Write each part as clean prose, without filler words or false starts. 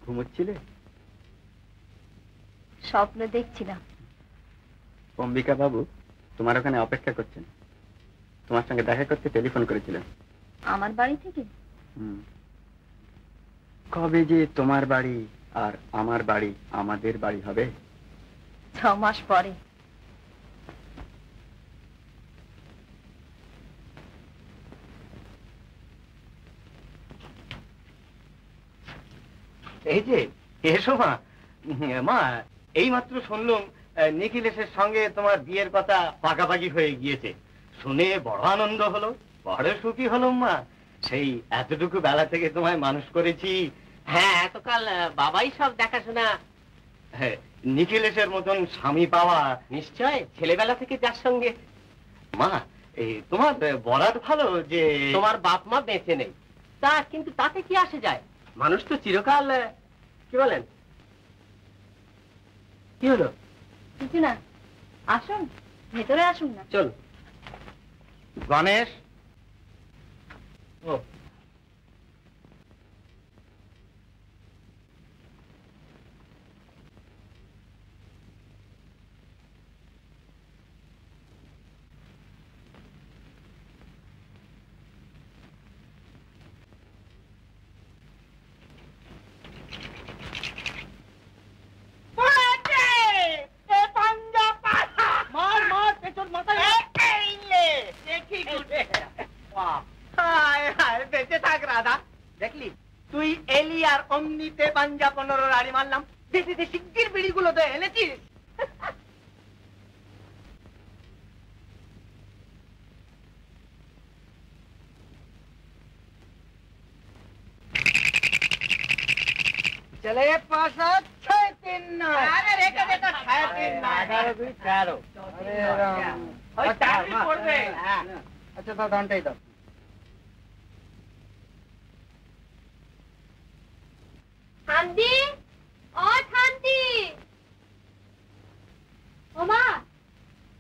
ঘুমোচ্ছিলে? স্বপ্ন দেখছিলাম। অম্বিকা বাবু তোমার ওখানে অপেক্ষা করছেন, তোমার সঙ্গে দেখা করতে টেলিফোন করেছিলেন। আমার বাড়ি থেকে? কবে যে তোমার বাড়ি আর আমার বাড়ি আমাদের বাড়ি হবে? 6 মাস পরে। এই যে এসো মা। মা এই মাত্র শুনলুম নিখিলেশের সঙ্গে তোমার বিয়ের কথা পাকাপাকি হয়ে গিয়েছে। শুনে বড় আনন্দ হলো, বড় সুখী হলাম মা। সেই এতটুকু বেলা থেকে তোমায় মানুষ করেছি। হ্যাঁ, এতকাল বাবাই সব দেখাশোনা। হ্যাঁ, নিখিলেশের মতন স্বামী পাওয়া নিশ্চয় ছেলেবেলা থেকে যার সঙ্গে। মা এই তোমার বরাত ভালো যে তোমার বাপ মা বেঁচে নেই, তা কিন্তু তাতে কি আসে যায়? মানুষ তো চিরকাল। কি বলেন? কি হলো? কিছু না, আসুন ভেতরে আসুন না। চল। গণেশ। ও দেখলি তুই এলি আর অমনিতে পাঞ্জা 15 রাড়ি মারলাম। শিগগির বিড়িগুলো তো এনেছিস? चले 5 7 6 3 9। अरे रेखा देखो 6 3 9 2 4। अरे राम और टाइम पड़বে। अच्छा तो घंटाই দাও। শান্তি, ও শান্তি। ওমা,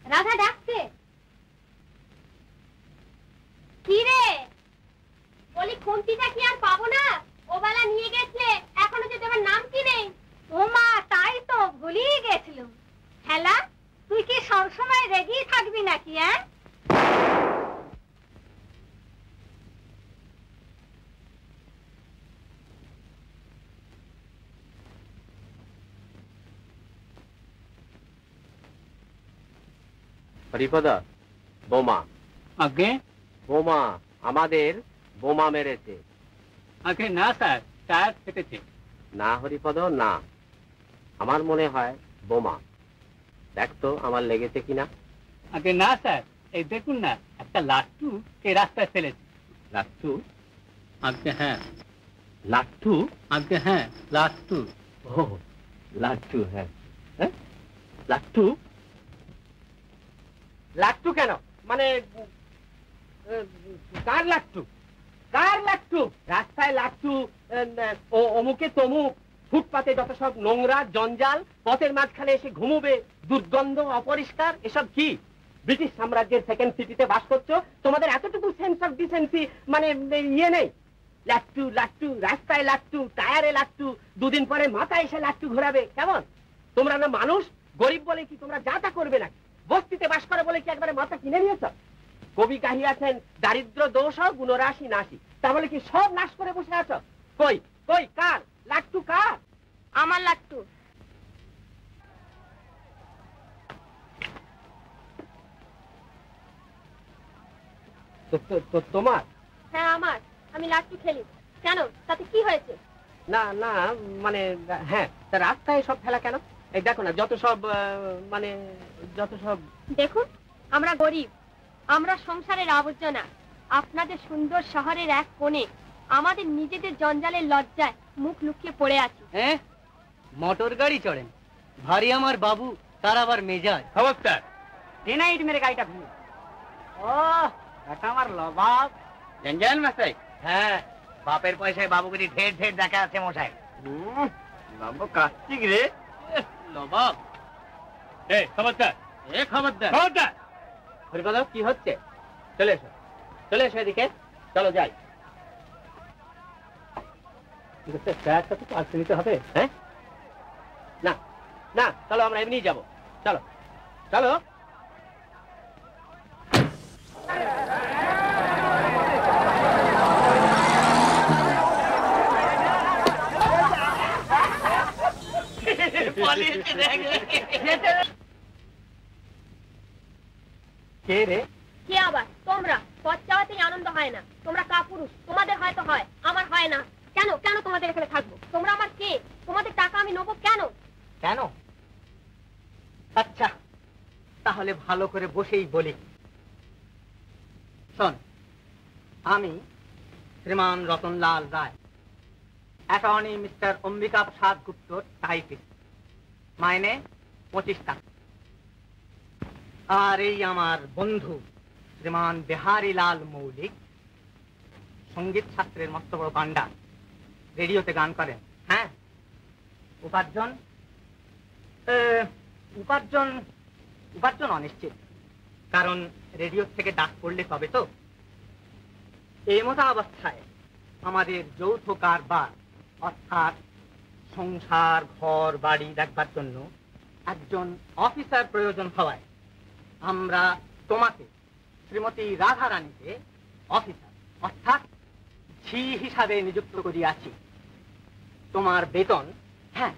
রাধা ডাকছে। কি রে? বলি খুন্তিটা কি আর পাবো না? ওবেলা নিয়ে গেছিলে, এখনো যে তোমার নাম কি নেই? ওমা, তাই তো ভুলিয়ে গেছিলাম। হেলা, তুই কি সবসময় রেগেই থাকবি নাকি? হ্যাঁ, হরিপদ, বোমা। আগে বোমা, আমাদের বোমা মেরেছে। আগে না স্যার, টায়ার ফেটেছে। না হরিপদ না, আমার মনে হয় বোমা। দেখ তো আমার লেগেছে কিনা। আগে না স্যার, এই দেখুন না, একটা লাট্টু এই রাস্তায় ফেলেছে। লাট্টু? আগে হ্যাঁ। লাট্টু? আগে হ্যাঁ, লাট্টু। ও লাট্টু, হ্যাঁ হ্যাঁ লাট্টু। লাট্টু কেন? মানে কার লাট্টু? কার লাট্টু? রাস্তায় লাট্টু, অমুকে তমুক, ফুটপাতে যত সব নোংরা জঞ্জাল, পথের মাঝখানে এসে ঘুমোবে, দুর্গন্ধ, অপরিষ্কার, এসব কি? ব্রিটিশ সাম্রাজ্যের সেকেন্ড সিটিতে বাস করছো, তোমাদের এতটুকু সেন্স অফ ডিসেন্সি মানে ইয়ে নেই? লাট্টু লাট্টু, রাস্তায় লাট্টু, টায়ারে লাট্টু, দুদিন পরে মাথায় এসে লাট্টু ঘোরাবে। কেমন? তোমরা না মানুষ? গরিব বলে কি তোমরা যা তা করবে নাকি? বস্তিতে বাস করে বলে কি একবারে মাথা কিনে নিয়েছ? কবি গাহিয়াছেন দারিদ্র দোষ গুণরাশি নাশি, তাহলে কি সব নাশ করে বসে আছো? কই কই কার লাট্টু? কার? আমার লাট্টু। তোমার? হ্যাঁ আমার, আমি লাট্টু খেলি। কেন, তাতে কি হয়েছে? না না, মানে হ্যাঁ, তা রাস্তায় সব ফেলা কেন? এই দেখো না, যত সব মানে যত সব। দেখুন, আমরা গরিব, আমরা সংসারের আবর্জনা। আপনাদের সুন্দর শহরের এক কোণে আমাদের নিজেদের জঞ্জালের লজ্জায় মুখ লুকিয়ে পড়ে আছি। হ্যাঁ, মোটর গাড়ি চড়েন, ভারী আমার বাবু, তার আবার মেজাজ। খবরদার, ডিনাইট মেরে গাড়িটা ভেঙে। ও এটা আমার লবাব জঞ্জাল মশাই। হ্যাঁ, বাপের পয়সায় বাবুগিরি ঢের ঢের দেখা আছে মশাই। বাবু কার্তিক রে লবাব। এই খবরদার, এ খবরদার, খবরদার। হরিপদ, কি হচ্ছে? চলে এসো, চলে এসো এদিকে, চলো যাই। ফ্ল্যাটটা তো পাল্টে নিতে হবে। হ্যাঁ, না না, চলো আমরা এমনি যাবো। চলো চলো। কে রে? কে আবার? তোমরা। পথ চাওয়াতেই আনন্দ হয় না। তোমরা কাপুরুষ, তোমাদের হয়তো হয়, আমার হয় না। কেন কেন তোমাদের এখানে থাকবো? তোমরা আমার কে? তোমাদের টাকা আমি নেবো কেন? কেন? আচ্ছা, তাহলে ভালো করে বসেই বলি। শোন, আমি শ্রীমান রতনলাল রায়, অ্যাটর্নি মিস্টার অম্বিকা প্রসাদ গুপ্তর টাইপিস্ট, মাইনে 25 টাকা। আর এই আমার বন্ধু শ্রীমান বিহারীলাল মৌলিক, সঙ্গীত শাস্ত্রের মস্ত বড় পান্ডা, রেডিওতে গান করেন। হ্যাঁ, উপার্জন উপার্জন উপার্জন অনিশ্চিত, কারণ রেডিও থেকে ডাক পড়লে তবে তো। এই মতো অবস্থায় আমাদের যৌথ কারবার, অর্থাৎ সংসার ঘর বাড়ি দেখবার জন্য একজন অফিসার প্রয়োজন হওয়ায় আমরা তোমাকে, শ্রীমতী রাধা রানীকে, অফিসার অর্থাৎ ঝি হিসাবে নিযুক্ত করিয়াছি। তোমার বেতন, হ্যাঁ,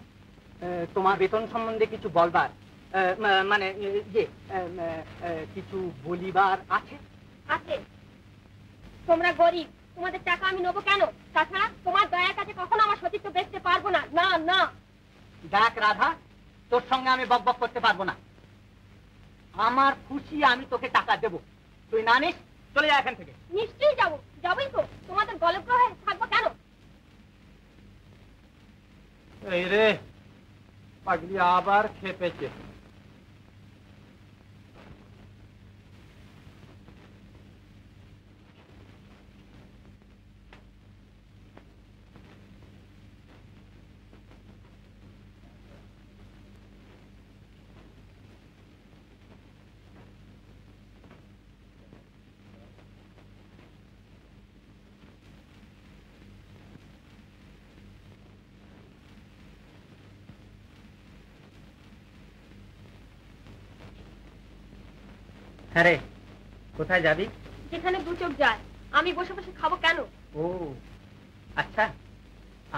তোমার বেতন সম্বন্ধে কিছু বলবার, মানে কিছু বলিবার আছে। আছে। তোমরা গরিব, তোমাদের টাকা আমি নেবো কেন? তাছাড়া তোমার দয়ার কাছে কখনো আমার সতীত্ব বেচতে পারবো না। না না। দেখ রাধা, তোর সঙ্গে আমি বকবক করতে পারবো না। আমার খুশি আমি তোকে টাকা দেব, তুই না নিস চলে যা এখান থেকে। নিশ্চয়ই যাবো, যাবোই তো। তোমাদের গলগ্রহে থাকবো কেন? এই রে, পাগলি আবার খেপেছে। হ্যাঁ রে, কোথায় যাবি? যেখানে দু চোখ যায়। আমি বসে বসে খাবো কেন? ও আচ্ছা,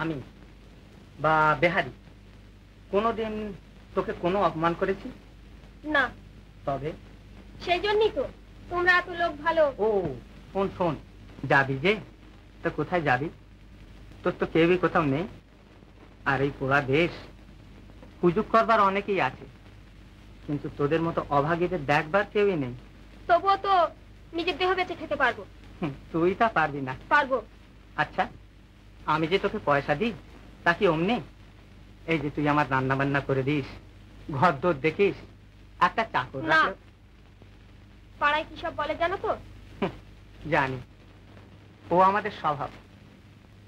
আমি বা বেহারি কোনোদিন তোকে কোনো অপমান করেছি? না। তবে সেই জন্যই তো তোমরা এত লোক ভালো। ও শোন শোন, যাবি যে, তো কোথায় যাবি? তোর তো কেউই কোথাও নেই। আর এই পুরা দেশ সুযোগ করবার অনেকেই আছে, কিন্তু তোদের মতো অভাগীদের দেখবার কেউই নেই। তবুও তো নিজের দেহ বেঁচে খেতে পারবো। তুই তা পারবি না। পারবো। আচ্ছা, আমি যে তোকে পয়সা দিই তা কি অমনি? এই যে তুই আমার রান্না বান্না করে দিস, ঘর দোর দেখিস, একটা চাকর না। রাখলে। পাড়ায় কি সব বলে জানো তো? জানি, ও আমাদের স্বভাব।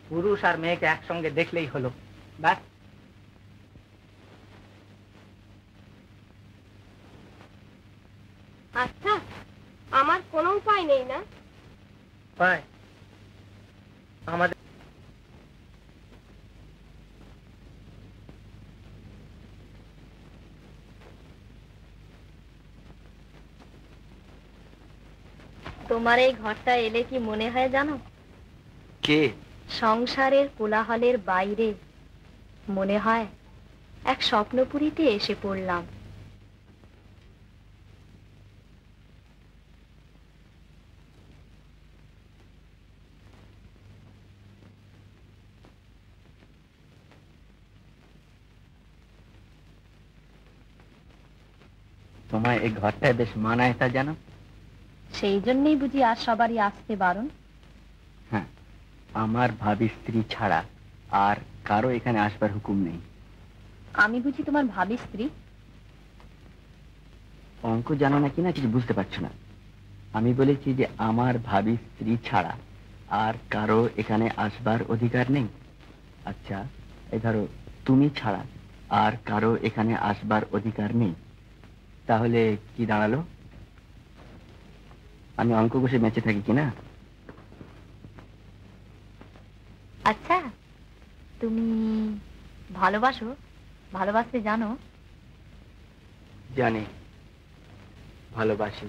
পুরুষ আর মেয়েকে একসঙ্গে দেখলেই হলো, ব্যাস। আচ্ছা, আমার কোনো উপায় নেই না? পায় আমাদের তোমার এই ঘরটা এলে কি মনে হয় জানো? কে? সংসারের কোলাহলের বাইরে মনে হয় এক স্বপ্নপুরীতে এসে পড়লাম। তোমায় এই ঘরটায় বেশ মানায় তা জানো? সেই জন্যই বুঝি আর সবারই আসতে বারণ? হ্যাঁ, আমার ভাবি স্ত্রী ছাড়া আর কারো এখানে আসবার হুকুম নেই। আমি বুঝি তোমার ভাবি স্ত্রী? অঙ্ক জানো না কিনা কিছু বুঝতে পারছো না। আমি বলেছি যে আমার ভাবি স্ত্রী ছাড়া আর কারো এখানে আসবার অধিকার নেই। আচ্ছা, এই ধরো তুমি ছাড়া আর কারো এখানে আসবার অধিকার নেই, তাহলে কি দাঁড়ালো? আমি অঙ্ক কষে বেঁচে থাকি কিনা? আচ্ছা, তুমি ভালোবাসো? ভালোবাসতে জানো? জানি, ভালোবাসি।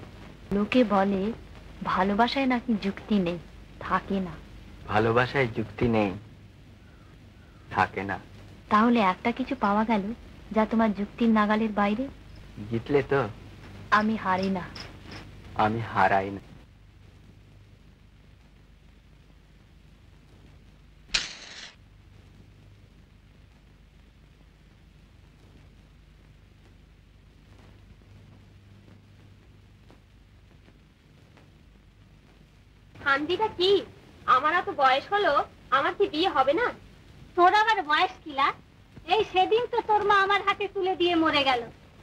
লোকে বলে ভালোবাসায় নাকি যুক্তি নেই, থাকে না। ভালোবাসায় যুক্তি নেই, থাকে না। তাহলে একটা কিছু পাওয়া গেল যা তোমার যুক্তির নাগালের বাইরে। জিতলে তো? আমি হারি না। আমি হারাই না। শান্তিটা কি? আমার এত বয়স হলো, আমার কি বিয়ে হবে না? তোর আবার বয়স কিলা? এই সেদিন তো তোর মা আমার হাতে তুলে দিয়ে মরে গেল,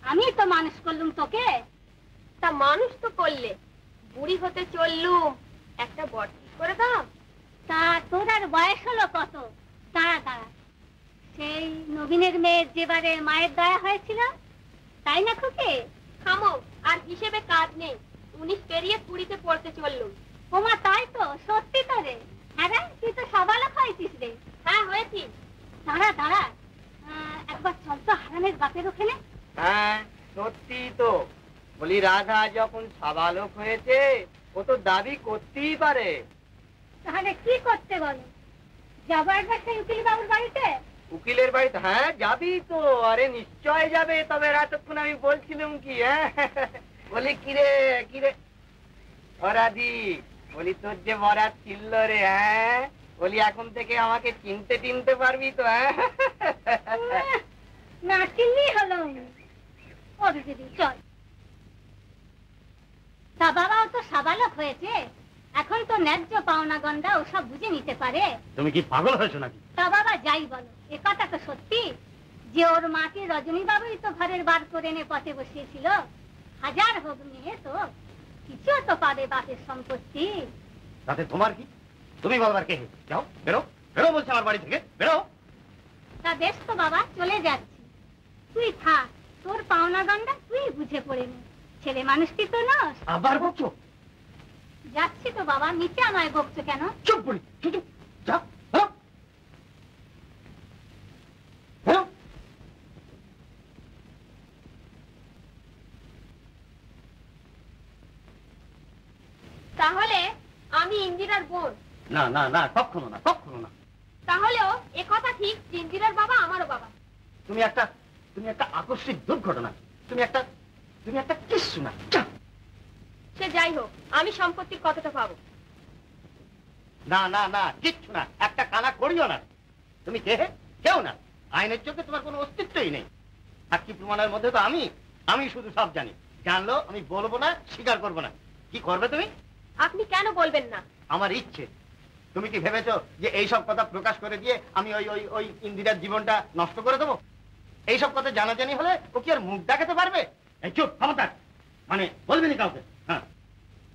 আমি তো মানুষ করলুম তোকে। তা মানুষ তো করলে, বুড়ি হতে চললুম, একটা বর ঠিক করে দাও। তা তোর আর বয়স হলো কত? দাঁড়া দাঁড়া, সেই নবীনের মেয়ের যেবারে মায়ের দয়া হয়েছিল, তাই না খুকে? থামো, আর হিসেবে কাজ নেই, 19 পেরিয়ে 20-তে পড়তে চললুম। ওমা তাই তো, সত্যি তো রে। হ্যাঁ রে, তুই তো সবালক হয়েছিস রে। হ্যাঁ হয়েছি। দাঁড়া দাঁড়া, একবার চল তো হারানের বাপের ওখানে। হ্যাঁ সত্যি তো, বলি রাধা যখন সাবালক হয়েছে ও তো দাবি করতেই পারে। তাহলে কি করতে বলো? যাবো একবার সেই উকিল বাবুর বাড়িতে। উকিলের বাড়িতে? হ্যাঁ যাবি তো, আরে নিশ্চয় যাবে। তবে এতক্ষণ আমি বলছিলাম কি, হ্যাঁ বলি কিরে কিরে অরাদি, বলি তোর যে বরাত ছিল রে, হ্যাঁ বলি এখন থেকে আমাকে চিনতে টিনতে পারবি তো? হ্যাঁ না চিনলেই হলো। দিদি চল। তা বাবাও তো সাবালক হয়েছে, এখন তো ন্যায্য পাওনা গন্ডা ওসব বুঝে নিতে পারে। তুমি কি পাগল হয়েছো নাকি? তা বাবা যাই বলো, এ কথা তো সত্যি যে ওর মাকে রজনী বাবুই তো ঘরের বার করে এনে পথে বসিয়েছিল। হাজার হোক মেয়ে তো কিছু তো পাবে বাপের সম্পত্তি। তাতে তোমার কি? তুমি বলবার কে? যাও, বেরো বেরো বলছে আমার বাড়ি থেকে, বেরো। তা বেশ তো বাবা, চলে যাচ্ছি। তুই থাক, তোর পাওনা গন্ডা তুই বুঝে পড়ে নে, ছেলে মানুষটি তো নস। আবার বকছো? যাচ্ছি তো বাবা, নিচে আমায় বকছো কেন? চুপ বলি, চুপ চুপ, যা বেরো বেরো। তাহলে আমি ইন্দিরার বোন? না না না, কখনো না, কখনো না। তাহলেও এ কথা ঠিক, ইন্দিরার বাবা আমারও বাবা। তুমি একটা আকস্মিক দুর্ঘটনা, তুমি একটা কিচ্ছু না। সে যাই হোক, আমি সম্পত্তির কতটা পাবো? না না না, কিচ্ছু না, একটা কানা করিও না। তুমি কে? কেউ না। আইনের চোখে তোমার কোনো অস্তিত্বই নেই। সাক্ষী প্রমাণের মধ্যে তো আমি শুধু সব জানি। জানলো আমি বলবো না, স্বীকার করবো না। কি করবে তুমি? আপনি কেন বলবেন না? আমার ইচ্ছে। তুমি কি ভেবেছো যে এইসব কথা প্রকাশ করে দিয়ে আমি ওই ওই ওই ইন্দিরার জীবনটা নষ্ট করে দেবো? এইসব কথা জানাজানি হলে ও কি আর মুখ দেখাতে পারবে? এই চুপ, ক্ষমতা মানে বলবি না কাউকে। হ্যাঁ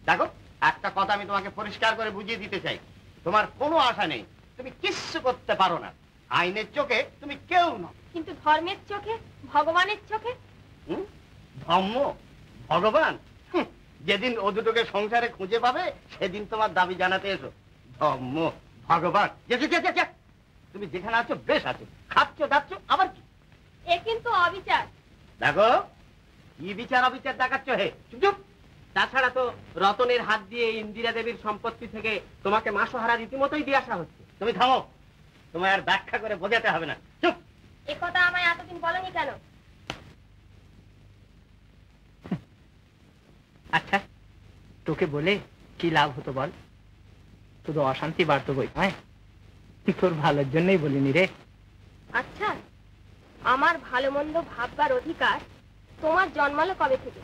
দেখো, একটা কথা আমি তোমাকে পরিষ্কার করে বুঝিয়ে দিতে চাই, তোমার কোনো আশা নেই, তুমি কিচ্ছু করতে পারো না। আইনের চোখে তুমি কেউ নও। কিন্তু ধর্মের চোখে, ভগবানের চোখে? ধর্ম, ভগবান, যেদিন ও দুটোকে সংসারে খুঁজে পাবে সেদিন তোমার দাবি জানাতে এসো। ধর্ম, ভগবান, তুমি যেখানে আছো বেশ আছো, খাচ্ছ দাচ্ছ, আবার কি? এ কিন্তু অবিচার। দেখো কি বিচার অবিচার দেখাচ্ছ হে, চুপ চুপ। তাছাড়া তো রতনের হাত দিয়ে ইন্দিরা দেবীর সম্পত্তি থেকে তোমাকে মাসোহারা রীতিমতোই দিয়ে আসা হচ্ছে। তুমি থামো, তোমায় আর ব্যাখ্যা করে বোঝাতে হবে না, চুপ। এ কথা আমায় এতদিন বলনি কেন? আচ্ছা তোকে বলে কি লাভ হতো বল? শুধু অশান্তি বাড়তো বই, হ্যাঁ তোর ভালোর জন্যই বলিনি রে। আচ্ছা, আমার ভালো মন্দ ভাববার অধিকার তোমার জন্মালো কবে থেকে?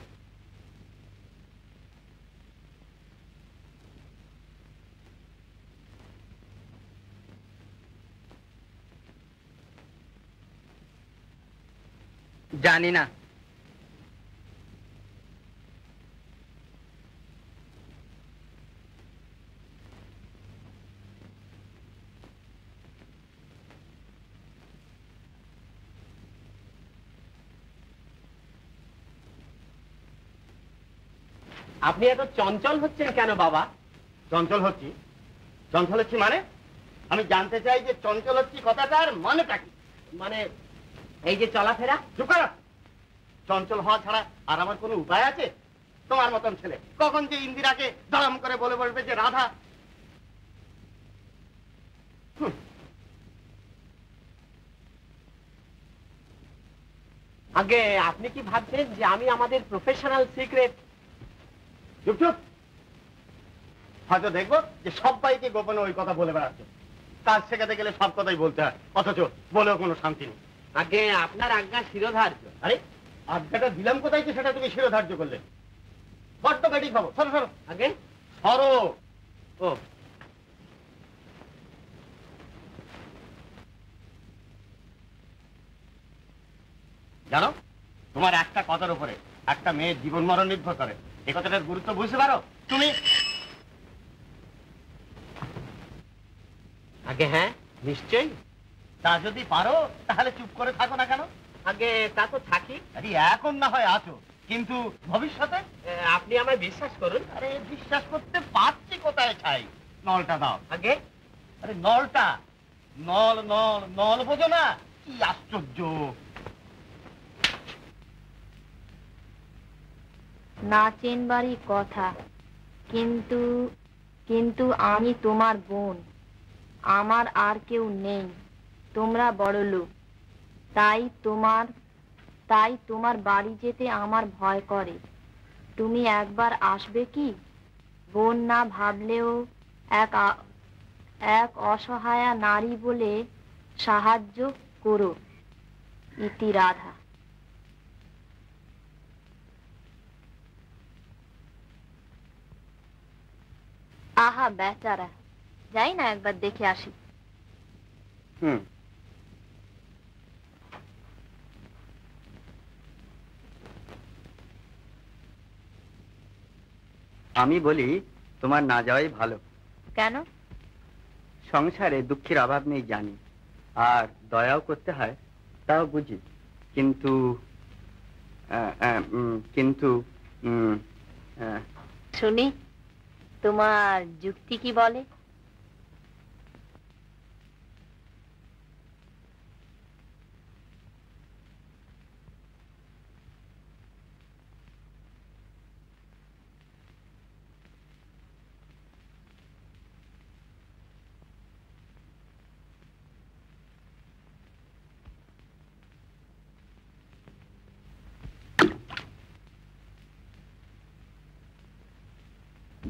জানি না। আপনি এত চঞ্চল হচ্ছেন কেন বাবা? চঞ্চল হচ্ছি? চঞ্চল হচ্ছি মানে আমি জানতে চাই যে চঞ্চলচ্ছি কথাটার মানেটা কি? মানে এই যে চলাফেরা। চুপ করো। চঞ্চল হওয়া ছাড়া আর আমার কোনো উপায় আছে? তোমার মতন ছেলে কখন যে ইন্দিরাকে দড়াম করে বলে বলবে যে রাধা। আগে আপনি কি ভাবছেন যে আমি আমাদের প্রফেশনাল সিক্রেট? চুপ চুপ। হয়তো দেখবো যে সবাইকে গোপনে ওই কথা বলে বেড়াচ্ছে। কাজ শেখাতে গেলে সব কথাই বলতে হয়, অথচ বলেও কোনো শান্তি নেই। আগে আপনার আজ্ঞা শিরোধার্য। আরে আজ্ঞাটা দিলাম কোথায় যে সেটা তুমি শিরোধার্য করলে? বড্ড গাড়ি খাবো। সরো সরো। আগে সরো। ও জানো, তোমার একটা কথার উপরে একটা মেয়ের জীবন মরণ নির্ভর করে। এই কথাটার গুরুত্ব বুঝতে পারো তুমি? আগে হ্যাঁ নিশ্চয়ই। তা যদি পারো তাহলে চুপ করে থাকো না কেন? আগে তা তো থাকি। আরে এখন না হয় আছো, কিন্তু ভবিষ্যতে? আপনি আমায় বিশ্বাস করুন। আরে বিশ্বাস করতে পারছি কোথায় ছাই? নলটা দাও। আগে আরে নলটা। নল নল নল বোঝো না? কি আশ্চর্য! নাচেন বাড়ি কথা, কিন্তু কিন্তু আমি তোমার বোন, আমার আর কেউ নেই। তোমরা বড়লোক, তাই তোমার বাড়ি যেতে আমার ভয় করে। তুমি একবার আসবে কি? বোন না ভাবলেও এক অসহায়া নারী বলে সাহায্য করো। ইতি রাধা। আহা বেচারা, যাই না একবার দেখে আসি। আমি বলি তোমার না যাওয়াই ভালো। কেন? সংসারে দুঃখের অভাব নেই জানি, আর দয়াও করতে হয় তাও বুঝি, কিন্তু কিন্তু শুনি তোমার যুক্তি কি বলে।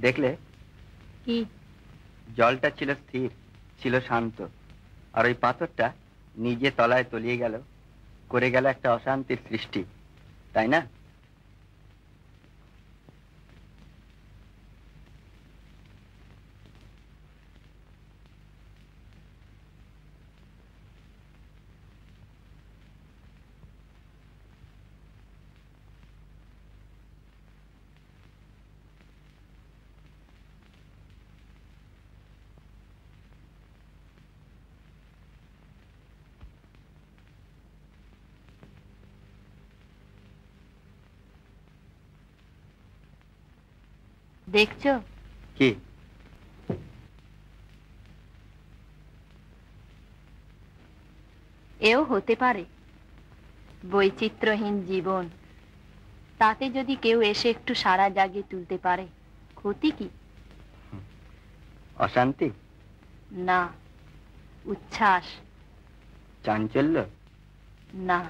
দেখলে কি? জলটা ছিল স্থির, ছিল শান্ত, আর ওই পাথরটা নিজে তলায় তলিয়ে গেল, করে গেল একটা অশান্তির সৃষ্টি, তাই না? দেখছো কি? এও হতে পারে বৈচিত্র্যহীন জীবন, তাতে যদি কেউ এসে একটু সারা জাগিয়ে তুলতে পারে, ক্ষতি কি? অশান্তি না, উচ্ছ্বাস। চাঞ্চল্য না,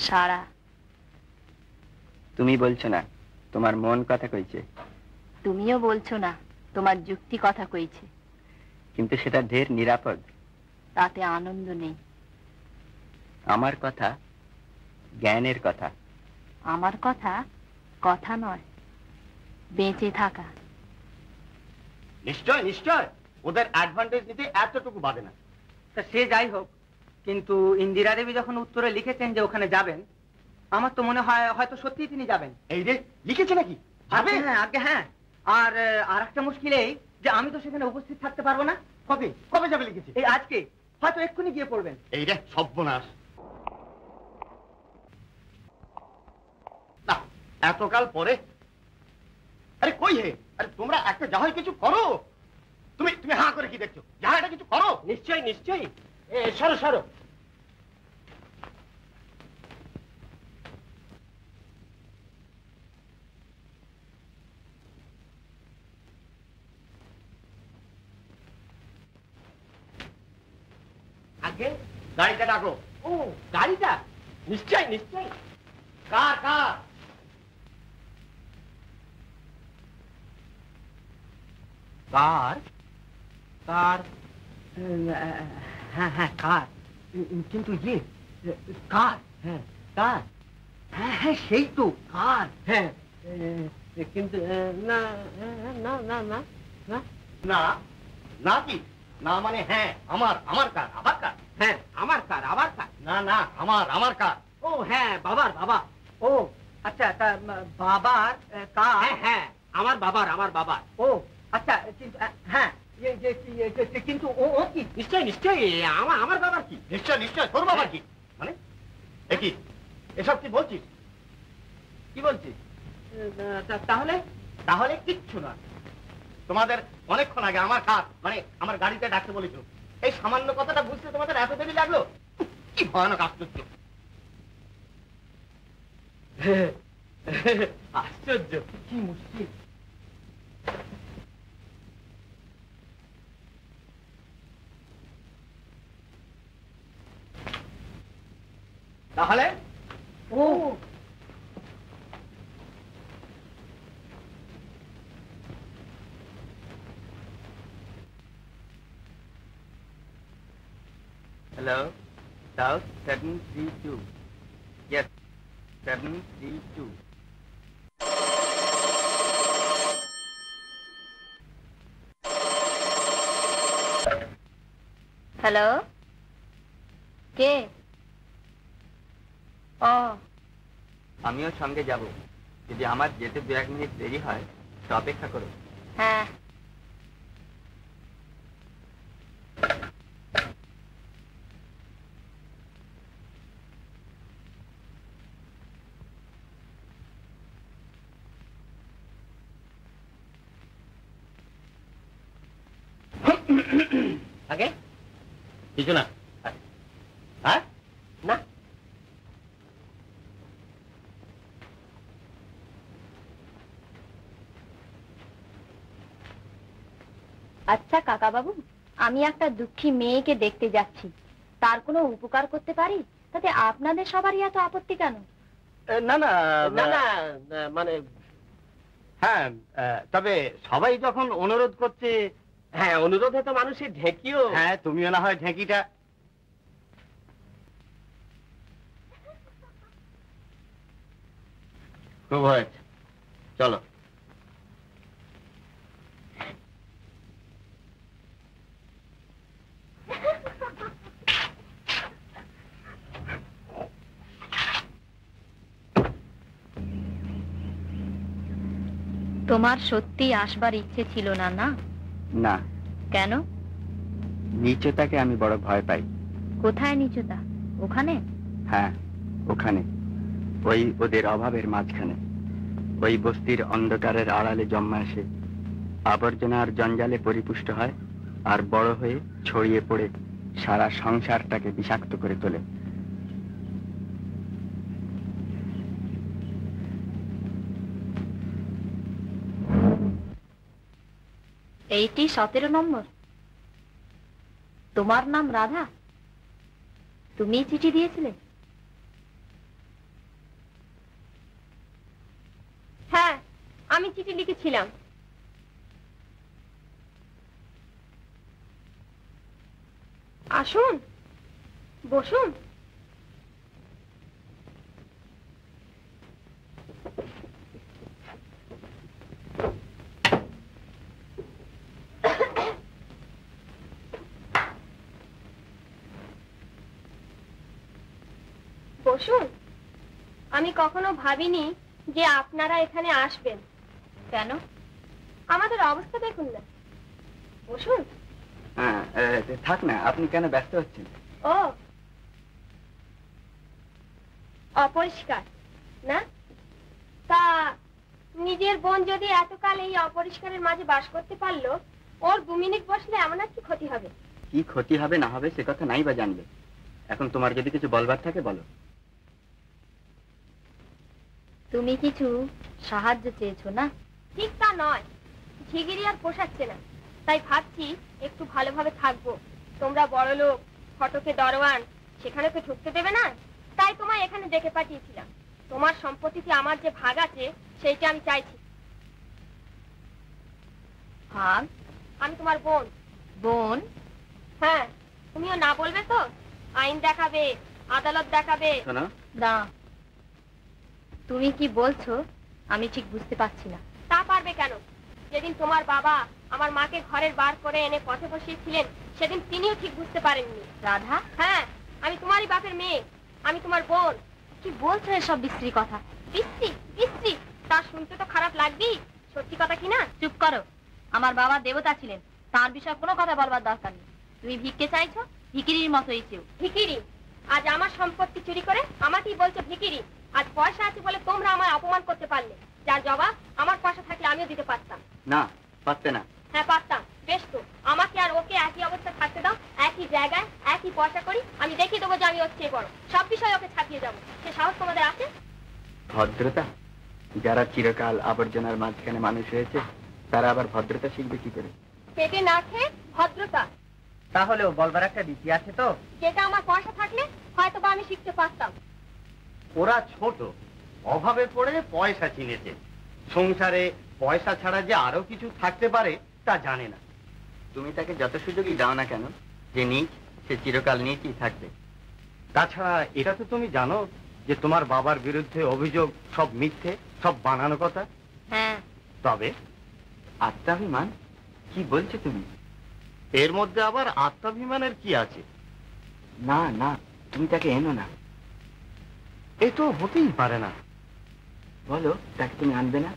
সারা। তুমি বলছো না, তোমার মন কথা কইছে। তুমিও বলছো না, তোমার যুক্তি কথা কইছে। কিন্তু সেটা ঢের নিরাপদ। তাতে আনন্দ নেই। আমার কথা জ্ঞানের কথা। আমার কথা কথা নয়, বেঁচে থাকা। নিশ্চয় নিশ্চয়, ওদের অ্যাডভান্টেজ নিতে এতটুকু বাদে না। তা সে যাই হোক, কিন্তু ইন্দিরা দেবী যখন উত্তরে লিখেছেন যে ওখানে যাবেন, আমার তো মনে হয় হয়তো সত্যিই তিনি যাবেন। এই রে, লিখেছে নাকি? যাবে? হ্যাঁ আগে হ্যাঁ। আর একটা মুশকিল এই যে আমি তো সেখানে উপস্থিত থাকতে পারবো না। কবে কবে যাবে লিখেছে? এই আজকে, হয়তো এক্ষুনি গিয়ে পড়বেন। এই রে সর্বনাশ। না, এতকাল পরে। আরে কই হে? আরে তোমরা একটা যাহাই কিছু করো। তুমি তুমি হাঁ করে কি দেখছো? যাহাটা কিছু করো। নিশ্চয়ই নিশ্চয়ই। সরো সরো। আগে গাড়িটা ডাকো। ও গাড়িটা, নিশ্চয়ই নিশ্চয়ই। কার কার? কার? কার? হ্যাঁ হ্যাঁ কার, কিন্তু ইয়ে কার? হ্যাঁ কার? হ্যাঁ হ্যাঁ সেই তো কার। হ্যাঁ কিন্তু না না না না না না না কি না মানে হ্যাঁ আমার আমার কার আবার কার? হ্যাঁ আমার কার আবার কার? না না আমার কার। ও হ্যাঁ বাবার বাবা। ও আচ্ছা, তা বাবার কার? হ্যাঁ হ্যাঁ আমার বাবার ও আচ্ছা, কিন্তু হ্যাঁ কিন্তু ও কি? নিশ্চয়ই নিশ্চয়ই আমার বাবার কি? নিশ্চয় নিশ্চয় তোর বাবা কি মানে একই এসব কি বলছিস? কি বলছিস? তাহলে তাহলে কিচ্ছু না। তোমাদের অনেকক্ষণ আগে আমার কার মানে আমার গাড়িতে ডাকতে বলেছিল, এই সামান্য কথাটা বুঝতে তোমাদের এত দেরি লাগলো? কি ভয়ানক আশ্চর্য। আশ্চর্য, কি মুশকিল। তাহলে ও হ্যালো, সাউথ 732। ইয়েস, 732। হ্যালো, কে? ও আমিও সঙ্গে যাব। যদি আমার যেতে 2-1 মিনিট দেরি হয় তো অপেক্ষা করো। হ্যাঁ। আগে কিছু না। হ্যাঁ না আচ্ছা কাকা বাবু, আমি একটা দুঃখী মেয়েকে দেখতে যাচ্ছি, তার কোনো উপকার করতে পারি? তাতে আপনাদের সবারই এত আপত্তি কেন? না না না না মানে হ্যাঁ তবে সবাই যখন অনুরোধ করছে। হ্যাঁ অনুরোধে তো মানুষের ঢেকিও। হ্যাঁ তুমিও না হয় ঢেঁকিটা। খুব হয়েছে, চলো। তোমার সত্যি আসবার ইচ্ছে ছিল না? না না, কেন? নিচতাকে আমি বড় ভয় পাই। কোথায় নিচুতা? ওখানে? হ্যাঁ ওখানে, ওই ওদের অভাবের মাঝখানে, ওই বস্তির অন্ধকারের আড়ালে জন্মা আসে, আবর্জনা আর জঞ্জালে পরিপুষ্ট হয়, আর বড় হয়ে ছড়িয়ে পড়ে সারা সংসারটাকে বিষাক্ত করে তোলে। এইটি 17 নম্বর। তোমার নাম রাধা? তুমি চিঠি দিয়েছিলে? হ্যাঁ আমি চিঠি লিখেছিলাম। আসুন, বসুন। বসুন। আমি কখনো ভাবিনি যে আপনারা এখানে আসবেন। কেন? আমাদের অবস্থা দেখুন না। বসুন। হ্যাঁ থাক না, আপনি কেন ব্যস্ত হচ্ছেন? ও অপরিষ্কার না? তা নিজের বোন যদি এতকাল এই অপরিষ্কারের মাঝে বাস করতে পারলো, ওর 2 মিনিট বসলে এমন আর কি ক্ষতি হবে? কি ক্ষতি হবে না হবে সে কথা নাই বা জানবে। এখন তোমার যদি কিছু বলবার থাকে বলো। তুমি কিছু সাহায্য চেয়েছো না? ঠিক তা নয়, ঝিগিরি আর পোষাচ্ছে না, তাই ভাবছি একটু ভালোভাবে থাকবো। তোমরা বড় লোক, ফটকে দরওয়ান, সেখানে তো ঢুকতে দেবে না, তাই তোমায় এখানে ডেকে পাঠিয়েছিলাম। তোমার সম্পত্তিতে আমার যে ভাগ আছে সেইটা আমি চাইছি। ভাগ? আমি তোমার বোন। বোন? হ্যাঁ, তুমিও না বলবে তো? আইন দেখাবে, আদালত দেখাবে। শোনো, না, তুমি কি বলছো আমি ঠিক বুঝতে পারছি না। তা পারবে কেন? যেদিন তোমার বাবা আমার মাকে ঘরের বার করে এনে পথে বসিয়েছিলেন সেদিন তিনিও ঠিক বুঝতে পারেননি। রাধা? হ্যাঁ, আমি তোমারই বাপের মেয়ে, আমি তোমার বোন। কি বলছো এসব বিশ্রী কথা? বিশ্রী? বিশ্রী? তা শুনতে তো খারাপ লাগবেই, সত্যি কথা কি না? চুপ করো। আমার বাবা দেবতা ছিলেন, তার বিষয়ে কোনো কথা বলবার দরকার নেই। তুমি ভিক্ষে চাইছো, ভিখিরির মতোই চেও। ভিখিরি? আজ আমার সম্পত্তি চুরি করে আমাকেই বলছো ভিখিরি? আজ পয়সা আছে বলে তোমরা আমায় অপমান করতে পারলে, যার জবাব আমার পয়সা থাকলে আমিও দিতে পারতাম। না পারতে না। হ্যাঁ পারতাম। বেশ তো, আমাকে আর ওকে একই অবস্থা থাকতে দাও, একই জায়গায় একই পয়সা করি, আমি দেখিয়ে দেবো যে আমি ওর চেয়ে বড়, সব বিষয়ে ওকে ছাপিয়ে যাবো। সে সাহস তোমাদের আছে? ভদ্রতা? যারা চিরকাল আবর্জনার মাঝখানে মানুষ হয়েছে তারা আবার ভদ্রতা শিখবে কি করে? পেটে না খেয়ে ভদ্রতা? তাহলেও বলবার একটা রীতি আছে তো। যেটা আমার পয়সা থাকলে হয়তো বা আমি শিখতে পারতাম। ওরা ছোট, অভাবে পড়ে পয়সা চিনেছে। সংসারে পয়সা ছাড়া যে আরো কিছু থাকতে পারে তা জানে না। তুমি তাকে যত সুযোগই দাও না কেন, যে নিচ সে চিরকাল নিচই থাকবে। তাছাড়া এটা তো তুমি জানো যে তোমার বাবার বিরুদ্ধে অভিযোগ সব মিথ্যে, সব বানানো কথা। হ্যাঁ। তবে আত্মাভিমান? কি বলছো তুমি? এর মধ্যে আবার আত্মাভিমানের কি আছে? না না, তুমি তাকে এনো না। এ তো হতেই পারে না। বলো, তাকে তুমি আনবে না?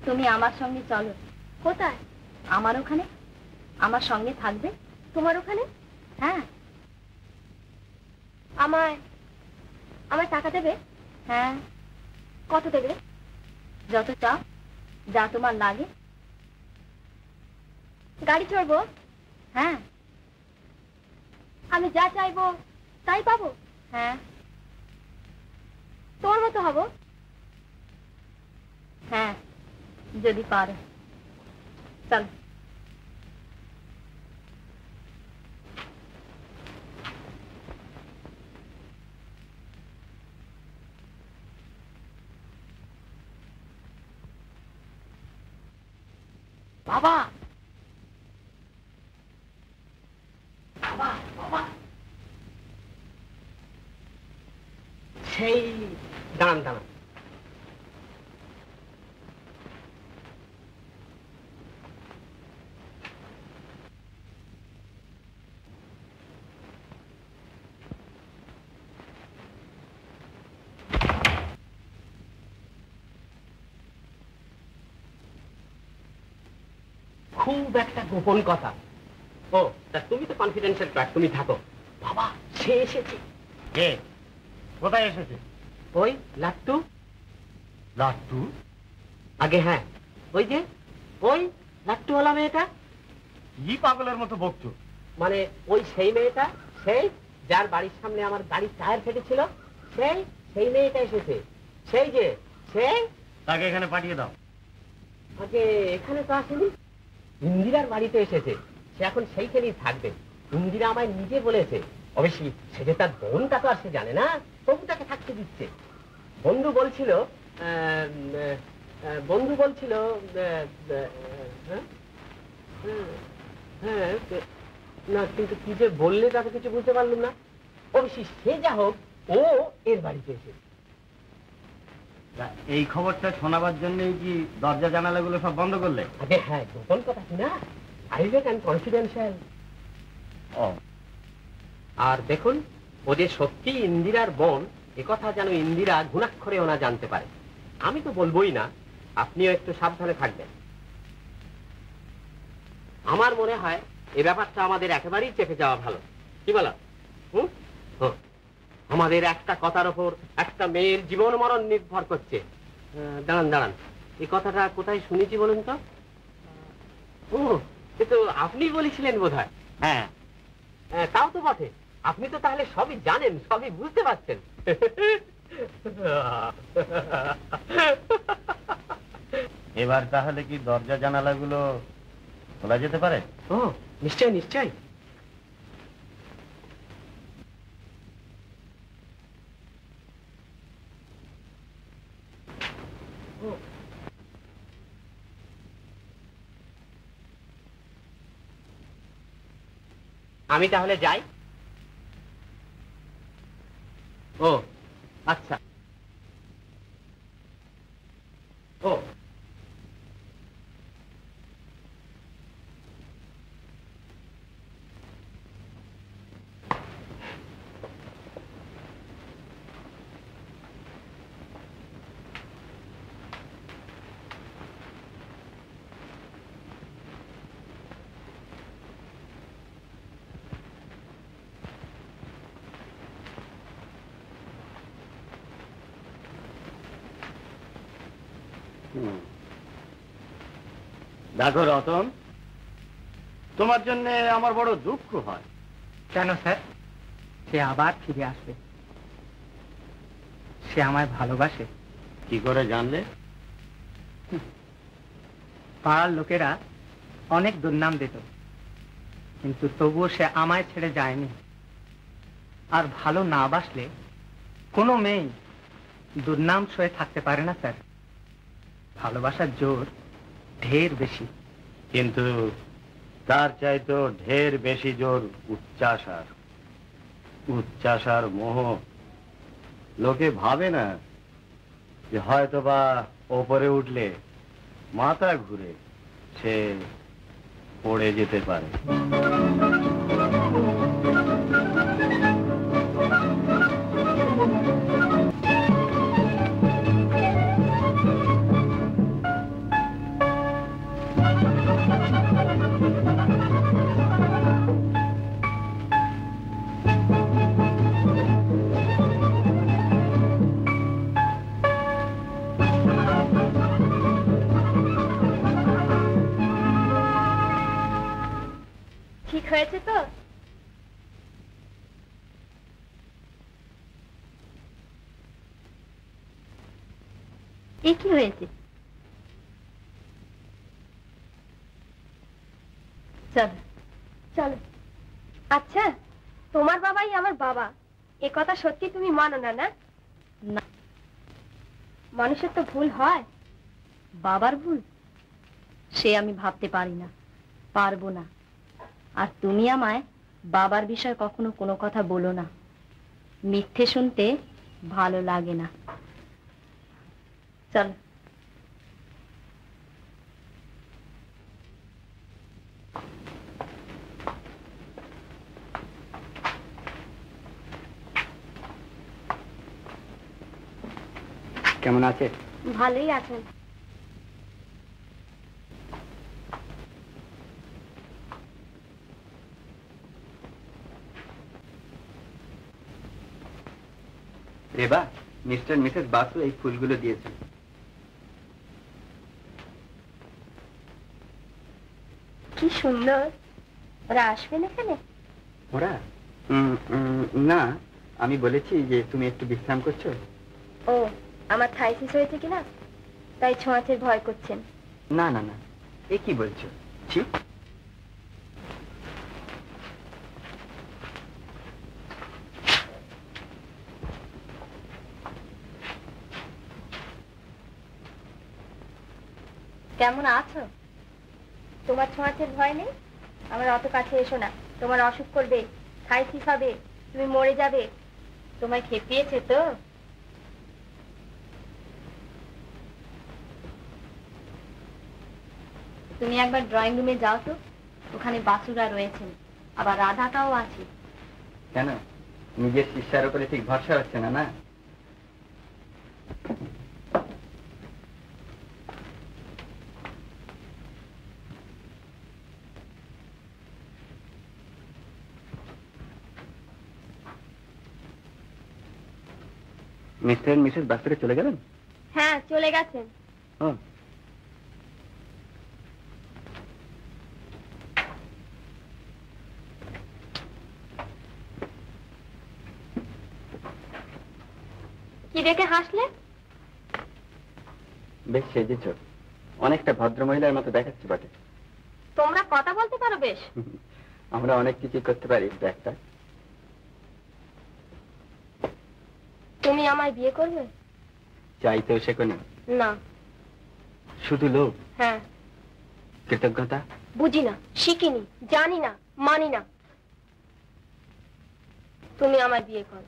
তুমি আমার সঙ্গে চলো। কোথায়? আমার ওখানে। আমার সঙ্গে থাকবে। তোমার ওখানে? হ্যাঁ। আমায় আমায় টাকা দেবে? হ্যাঁ। কত দেবে? যত চাও, যা তোমার লাগে। গাড়ি চড়বো? হ্যাঁ। আমি যা চাইবো তাই পাবো? হ্যাঁ। তোমার মতো হবো? হ্যাঁ, যদি পারো। চলো। বাবা, বাবা, বাবা, সেই দাঁড়ান দাঁড়ান। খুব একটা গোপন কথা। ও তা তুমি তো কনফিডেন্সিয়াল ক্লাস, তুমি থাকো। বাবা, সে এসেছে। কে? কোথায় এসেছে? ওই লাট্টু। লাট্টু? আগে হ্যাঁ, ওই যে ওই লাট্টুওয়ালা মেয়েটা। কি পাগলের মতো বকছো? মানে ওই সেই মেয়েটা, সেই যার বাড়ির সামনে আমার গাড়ির টায়ার ফেটেছিল, সেই মেয়েটা এসেছে। সেই যে সেই। তাকে এখানে পাঠিয়ে দাও। আগে এখানে তো আসেনি, ইন্দিরার বাড়িতে এসেছে। সে এখন সেইখানেই থাকবে। ইন্দিরা আমায় নিজে বলেছে। অবশ্যই সে যে তার বোনটা তো আর সে জানে না, তবু তাকে থাকতে দিচ্ছে। বন্ধু বলছিল হ্যাঁ না, কিন্তু কি যে বললে তাকে কিছু বুঝতে পারলাম না। অবশ্যই সে যা হোক, ও এর বাড়িতে এসেছে। এই খবরটা শোনাবার জন্যই কি দরজা জানালাগুলো সব বন্ধ করলে? আগে হ্যাঁ, গোপন কথা কি না, প্রাইভেট অ্যান্ড কনফিডেন্সিয়াল। ও, আর দেখুন, ও যে সত্যি ইন্দিরার বোন একথা যেন ইন্দিরা ঘুণাক্ষরে ওনা জানতে পারে। আমি তো বলবোই না, আপনিও একটু সাবধানে থাকবেন। আমার মনে হয় এই ব্যাপারটা আমাদের একেবারেই চেপে যাওয়া ভালো। কি বলো? আমাদের একটা কথার ওপর একটা মেয়ের জীবন মরণ নির্ভর করছে। দাঁড়ান দাঁড়ান, এই কথাটা কোথায় শুনেছি বলুন তো? ও, এ তো আপনি বলেছিলেন বোধ হয়। হ্যাঁ, তাও তো বটে। আপনি তো তাহলে সবই জানেন, সবই বুঝতে পারছেন। এবার তাহলে কি দরজা জানালাগুলো খোলা যেতে পারে? ও নিশ্চয় নিশ্চয়। আমি তাহলে যাই। ও আচ্ছা। ও দেখো রতন, তোমার জন্য আমার বড় দুঃখ হয়। কেন স্যার? সে আবার ফিরে আসবে। সে আমায় ভালোবাসে। কি করে জানলে? পাড়ার লোকেরা অনেক দুর্নাম দিত, কিন্তু তবুও সে আমায় ছেড়ে যায়নি। আর ভালো না বাসলে কোনো মেয়ে দুর্নাম সয়ে থাকতে পারে না স্যার। ভালোবাসার জোর ঢের বেশি। কিন্তু তার চাইতো ঢের বেশি জোর উচ্চাসার। উচ্চাসার মোহ। লোকে ভাবে না যে হয়তো বা ওপরে উঠলে মাথা ঘুরে সে পড়ে যেতে পারে। ঠিক হয়েছে তো? এ কি হয়েছে? চল চলো। আচ্ছা, তোমার বাবাই আমার বাবা, এ কথা সত্যি তুমি মানো না? না না। মানুষের তো ভুল হয়। বাবার ভুল সে আমি ভাবতে পারি না, পারবো না। আর তুমি আমায় বাবার বিষয়ে কখনো কোনো কথা বলো না, মিথ্যে শুনতে ভালো লাগে না। চল। কেমন আছে? ভালোই আছেন। রেবা, মিস্টার মিসেস বাসু এই ফুলগুলো দিয়েছেন। কি সুন্দর। ওরা আসবেন এখানে? ওরা না, আমি বলেছি যে তুমি একটু বিশ্রাম করছো। ও, আমার থাইসিস হয়েছে কিনা তাই ছোঁয়াচের ভয় করছেন? না না না, এ কি বলছো? ছি, কেমন আছো? তোমার ছোঁয়াচের ভয় নেই? আমার অত কাছে এসো না, তোমার অসুখ করবে, থাইসিস হবে, তুমি মরে যাবে। তোমায় খেপিয়েছে তো? তুমি একবার ড্রয়িং রুমে যাও তো, ওখানে বাসুরা রয়েছেন, আবার রাধাটাও আছে। কেন নিজের শিষ্যার উপরে ঠিক ভরসা হচ্ছে না? না, মিস্টার মিসেস বাসুরে চলে গেলেন? হ্যাঁ, চলে গেছেন। ও, কি দেখে হাসলে? বেশ সেজেছ, অনেকটা ভদ্র মহিলার মতো দেখাচ্ছি বটে। তোমরা কথা বলতে পারো বেশ। আমরা অনেক কিছু করতে পারি একটা। তুমি আমায় বিয়ে করবে? চাইতেও শেখনি? না। শুধু লোভ? হ্যাঁ। কৃতজ্ঞতা? বুঝি না, শিখিনি, জানি না, মানি না। তুমি আমায় বিয়ে করো।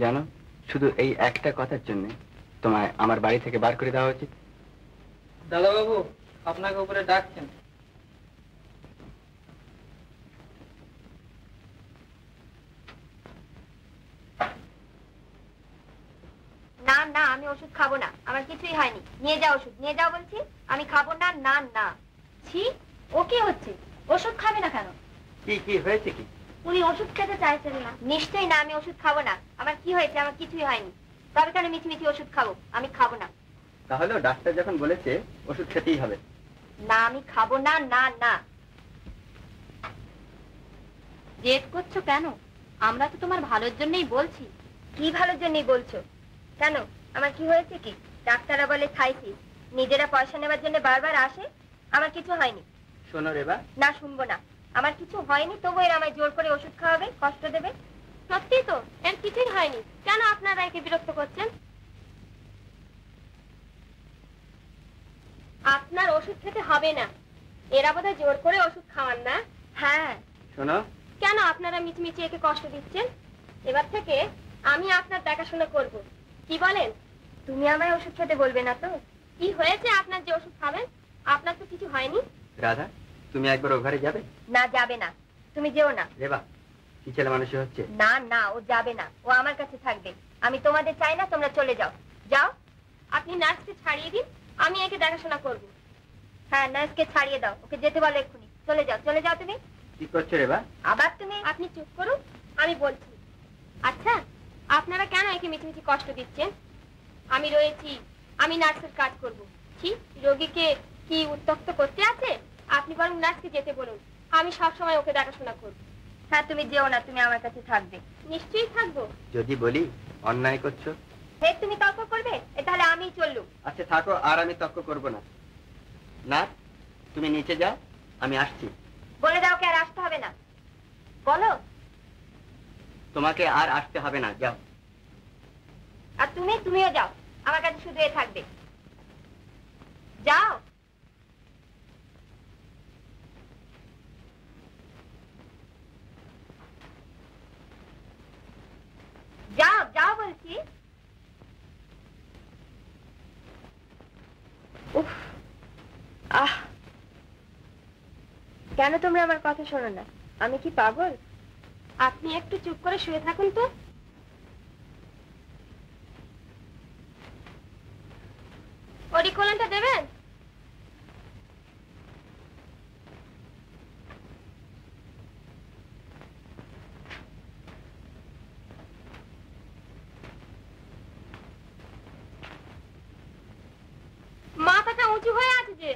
জানো, শুধু এই একটা কথার জন্য তোমায় আমার বাড়ি থেকে বার করে দেওয়া উচিত। দাদা বাবু, আপনাকে উপরে ডাকছেন। না না, আমি ওষুধ খাবো না, আমার কিছুই হয়নি। নিয়ে যাও ওষুধ, নিয়ে যাও বলছি। আমি খাবো না। না না। ছি, ও কি হচ্ছে? ওষুধ খাবে না কেন? কি কি হয়েছে কি? উনি ওষুধ খেতে চাইছেন না। নিশ্চয়ই না, আমি ওষুধ খাবো না। আমার কি হয়েছে? আমার কিছুই হয়নি। তবে কেন মিছিমিছি ওষুধ খাবো? আমি খাবো না। তাহলেও ডাক্তার যখন বলেছে ওষুধ খেতেই হবে। না, আমি খাবো না। না না। জেদ করছো কেন? আমরা তো তোমার ভালোর জন্যই বলছি। কি ভালোর জন্যই বলছো? কেন, আমার কি হয়েছে কি? ডাক্তাররা বলে খাইছি, নিজেরা পয়সা নেবার জন্য বারবার আসে। আমার কিছু হয়নি। শোনো রেবা। না, শুনবো না। আমার কিছু হয়নি, তবু এরা আমায় জোর করে ওষুধ খাওয়াবে, কষ্ট দেবে। সত্যি তো, এর কিছুই হয়নি। কেন আপনারা একে বিরক্ত করছেন? আপনার ওষুধ খেতে হবে না। এরা বোধহয় জোর করে ওষুধ খাওয়ান না। হ্যাঁ। শোনো, কেন আপনারা মিচমিচি একে কষ্ট দিচ্ছেন? এবার থেকে আমি আপনার দেখাশোনা করব। কি বলেন? তুমি আমায় ওষুধ খেতে বলবে না তো? কি হয়েছে আপনার যে ওষুধ খাবেন? আপনার তো কিছু হয়নি। রাধা, তুমি একবার ও ঘরে যাবে? না, যাবে না। তুমি যেও না। রেবা, কি ছেলে মানুষই হচ্ছে। না না, ও যাবে না। ও আমার কাছে থাকবে। আমি তোমাদের চাই না, তোমরা চলে যাও। যাও। আপনি নার্সকে ছাড়িয়ে দিন, আমি একে দেখাশোনা করব। হ্যাঁ, নার্সকে ছাড়িয়ে দাও। ওকে যেতে বলো এক্ষুনি। চলে যাও, চলে যাও তুমি। কি করছো রেবা? আবার তুমি? আপনি চুপ করুন, আমি বলছি। আচ্ছা, আপনারা কেন একে মিছিমিছি কষ্ট দিচ্ছেন? আমি রয়েছি, আমি নার্সের কাজ করব। ঠিক, রোগীকে কি উত্তক্ত করতে আছে? আপনি বরং নার্সকে যেতে বলুন, আমি সবসময় ওকে দেখাশোনা করব। হ্যাঁ, তুমি যেও না, তুমি আমার কাছে থাকবে। নিশ্চয়ই থাকবো। যদি বলি অন্যায় করছো। হে, তুমি তর্ক করবে? তাহলে আমিই চললুম। আচ্ছা থাকো, আর আমি তর্ক করবো না। না, তুমি নিচে যাও, আমি আসছি। বলে দাও, কে আর আসতে হবে না। বলো। তোমাকে আর আসতে হবে না, যাও। আর তুমিও যাও। আমার কাছে শুধু এ থাকবে। যাও। যাও, যাও বলছি। উফ, আহ, কেন তোমরা আমার কথা শোনো না? আমি কি পাগল? আপনি একটু চুপ করে শুয়ে থাকুন তো। অরিকোলনটা দেবেন? মাথাটা উঁচু হয়ে আছে যে।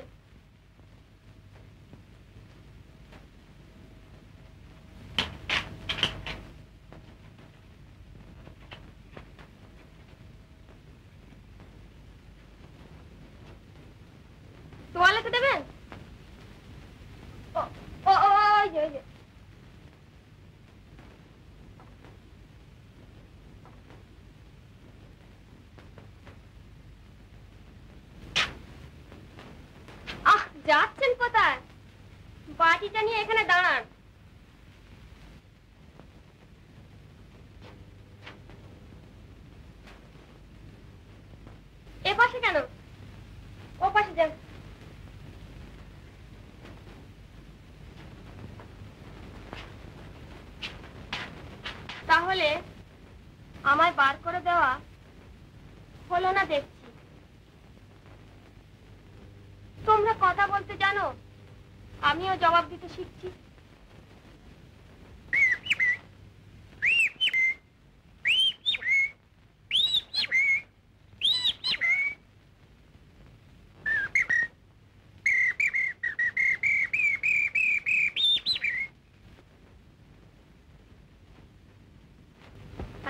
তোয়ালেতে দেবেন? ও ও ও, ওই যে, ওই যে। আহ, যাচ্ছেন কোথায়? বাটিটা নিয়ে এখানে দাঁড়ান। এ পাশে কেন? ও পাশে যান। তাহলে আমায় বার করে দেওয়া হলো না দেখছি। তোমরা কথা বলতে জানো, আমিও জবাব দিতে শিখছি।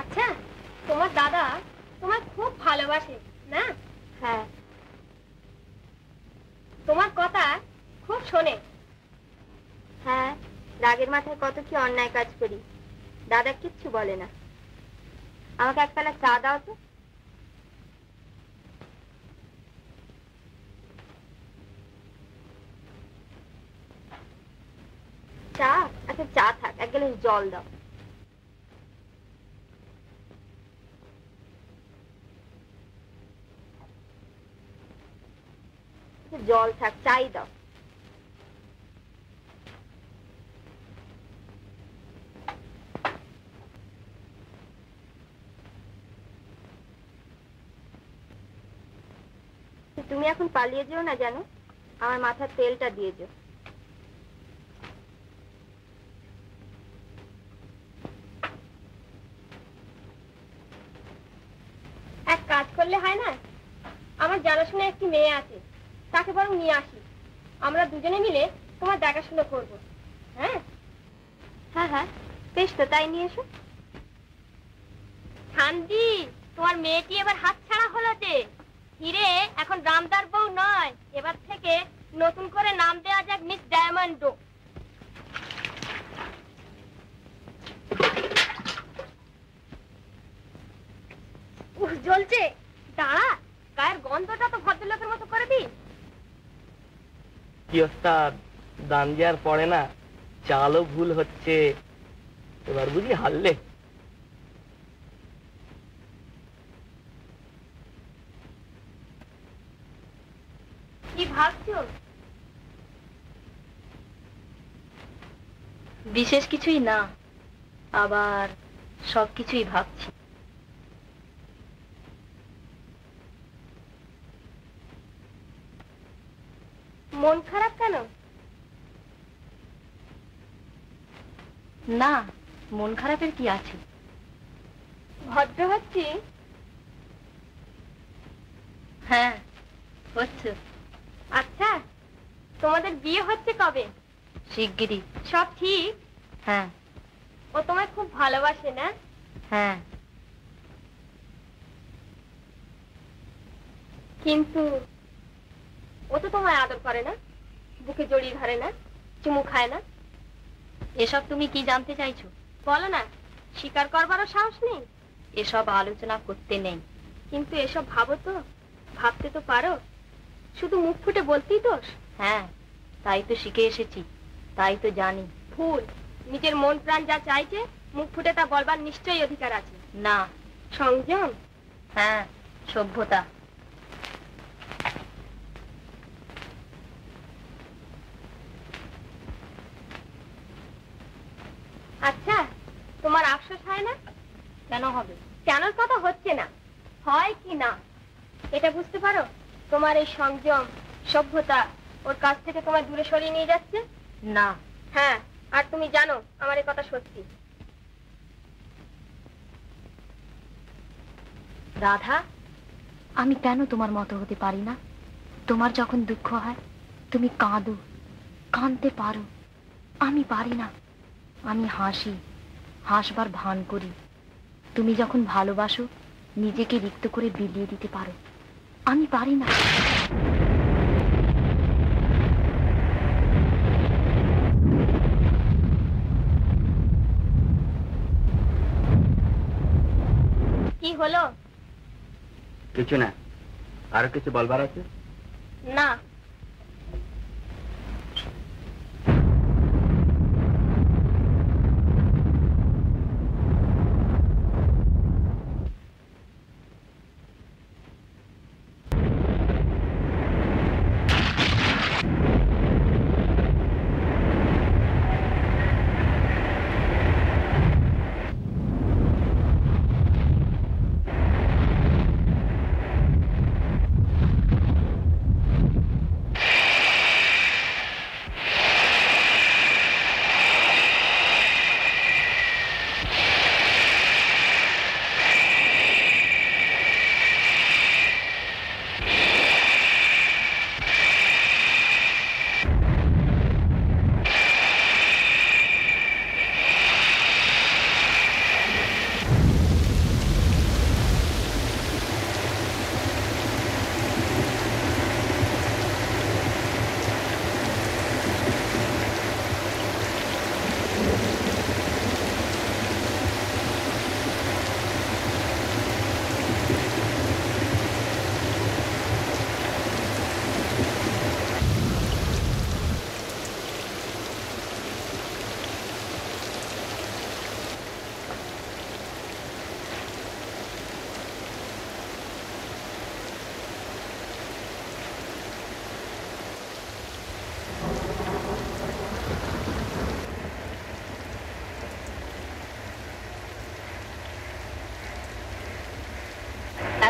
আচ্ছা, তোমার দাদা তোমায় ভালোবাসে না? হ্যাঁ। তোমার কথা খুব শোনে। হ্যাঁ, রাগের মাথায় কত কি অন্যায় কাজ করি, দাদা কিচ্ছু বলে না। আমাকে এক পেলা চা দাও তো। চা? আচ্ছা চা থাক, এক গ্লাস জল দাও। জল থাক, চাই দাও। তুমি এখন পালিয়ে যেও না, জানো, আমার মাথার তেলটা দিয়ে যেও। এক কাজ করলে হয় না? আমার জানাশোনা একটি মেয়ে আছে, তাকে বরং নিয়ে আসি, আমরা দুজনে মিলে তোমার দেখাশোনা করবো। হ্যাঁ হ্যাঁ হ্যাঁ, বেশ তো, তাই নিয়ে এসো। শান্তি, তোমার মেয়েটি এবার হাত ছাড়া হলো যে। হিরে এখন রামদার বউ নয়, এবার থেকে নতুন করে নাম দেওয়া যাক মিস ডায়মন্ডো। জ্বলছে, দাঁড়া, গায়ের গন্ধটা তো ভদ্রলোকের মতো করে দি। কি ওস্তাদ, দাম যে আর পড়ে না, চালও ভুল হচ্ছে, এবার বুঝি হারলে? কি ভাবছো? বিশেষ কিছুই না, আবার সবকিছুই ভাবছি। মন খারাপ কেন? না, মন খারাপের কি আছে? ভদ্র হচ্ছি? হ্যাঁ হচ্ছে। আচ্ছা, তোমাদের বিয়ে হচ্ছে কবে? শিগগিরই। সব ঠিক? হ্যাঁ। ও তোমায় খুব ভালোবাসে না? হ্যাঁ। কিন্তু ও তো তোমায় আদর করে না, বুকে জড়িয়ে ধরে না, চুমু খায় না। এসব তুমি কি জানতে চাইছো? বলো না, স্বীকার করবারও সাহস নেই? এসব আলোচনা করতে নেই। কিন্তু এসব ভাবো তো, ভাবতে তো পারো, শুধু মুখ ফুটে বলতেই দোষ। হ্যাঁ, তাই তো শিখে এসেছি, তাই তো জানি। ভুল, নিজের মন প্রাণ যা চাইছে মুখ ফুটে তা বলবার নিশ্চয়ই অধিকার আছে। না। সংযম? হ্যাঁ, সভ্যতা। আচ্ছা, তোমার আফসোস হয় না? কেন হবে? কেনর কথা হচ্ছে না, হয় কি না এটা বুঝতে পারো? তোমার এই সংযম, সভ্যতা ওর কাছ থেকে তোমার দূরে সরিয়ে নিয়ে যাচ্ছে। না। হ্যাঁ, আর তুমি জানো আমার এই কথা সত্যি। রাধা, আমি কেন তোমার মতো হতে পারি না? তোমার যখন দুঃখ হয় তুমি কাঁদো, কাঁদতে পারো, আমি পারি না। আমি হাসি, হাসবার ভান করি। তুমি যখন ভালোবাসো নিজেকে রিক্ত করে বিলিয়ে দিতে পারো, আমি পারি না। কি হলো? কিছু না, আরো কিছু বলবার আছে? না।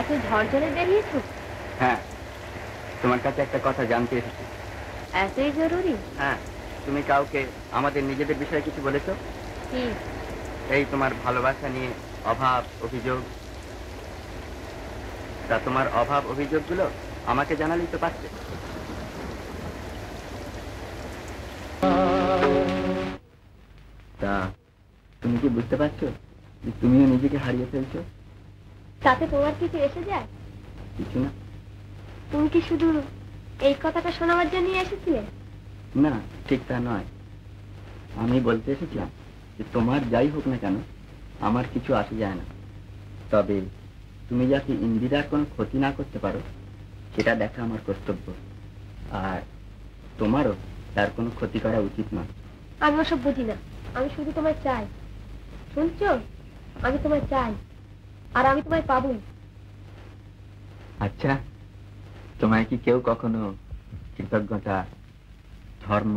এত ঝড় ঝড়ে বেরিয়েছো? হ্যাঁ, তোমার কাছে একটা কথা জানতে এসেছি। এতই জরুরি? হ্যাঁ, তুমি কাউকে আমাদের নিজেদের বিষয়ে কিছু বলেছো? কি? এই তোমার ভালোবাসা নিয়ে অভাব অভিযোগ। তা তোমার অভাব অভিযোগগুলো আমাকে জানালেই তো পারছে। তা তুমি কি বুঝতে পারছো যে তুমিও নিজেকে হারিয়ে ফেলছো? তাতে তোমার কিছু এসে যায়? কিছু না। তুমি কি শুধু এই কথাটা শোনাবার জন্য এসেছিলে? না, ঠিক তা নয়। আমি বলতে এসেছিলাম যে তোমার যাই হোক না কেন আমার কিছু আসে যায় না, তবে তুমি যাতে ইন্দিরার কোনো ক্ষতি না করতে পারো সেটা দেখা আমার কর্তব্য, আর তোমারও তার কোনো ক্ষতি করা উচিত নয়। আমি ওসব বুঝি না, আমি শুধু তোমায় চাই। শুনছো? আমি তোমায় চাই, আর আমি তোমায় পাবই। আচ্ছা, তোমায় কি কেউ কখনো কৃতজ্ঞতা, ধর্ম,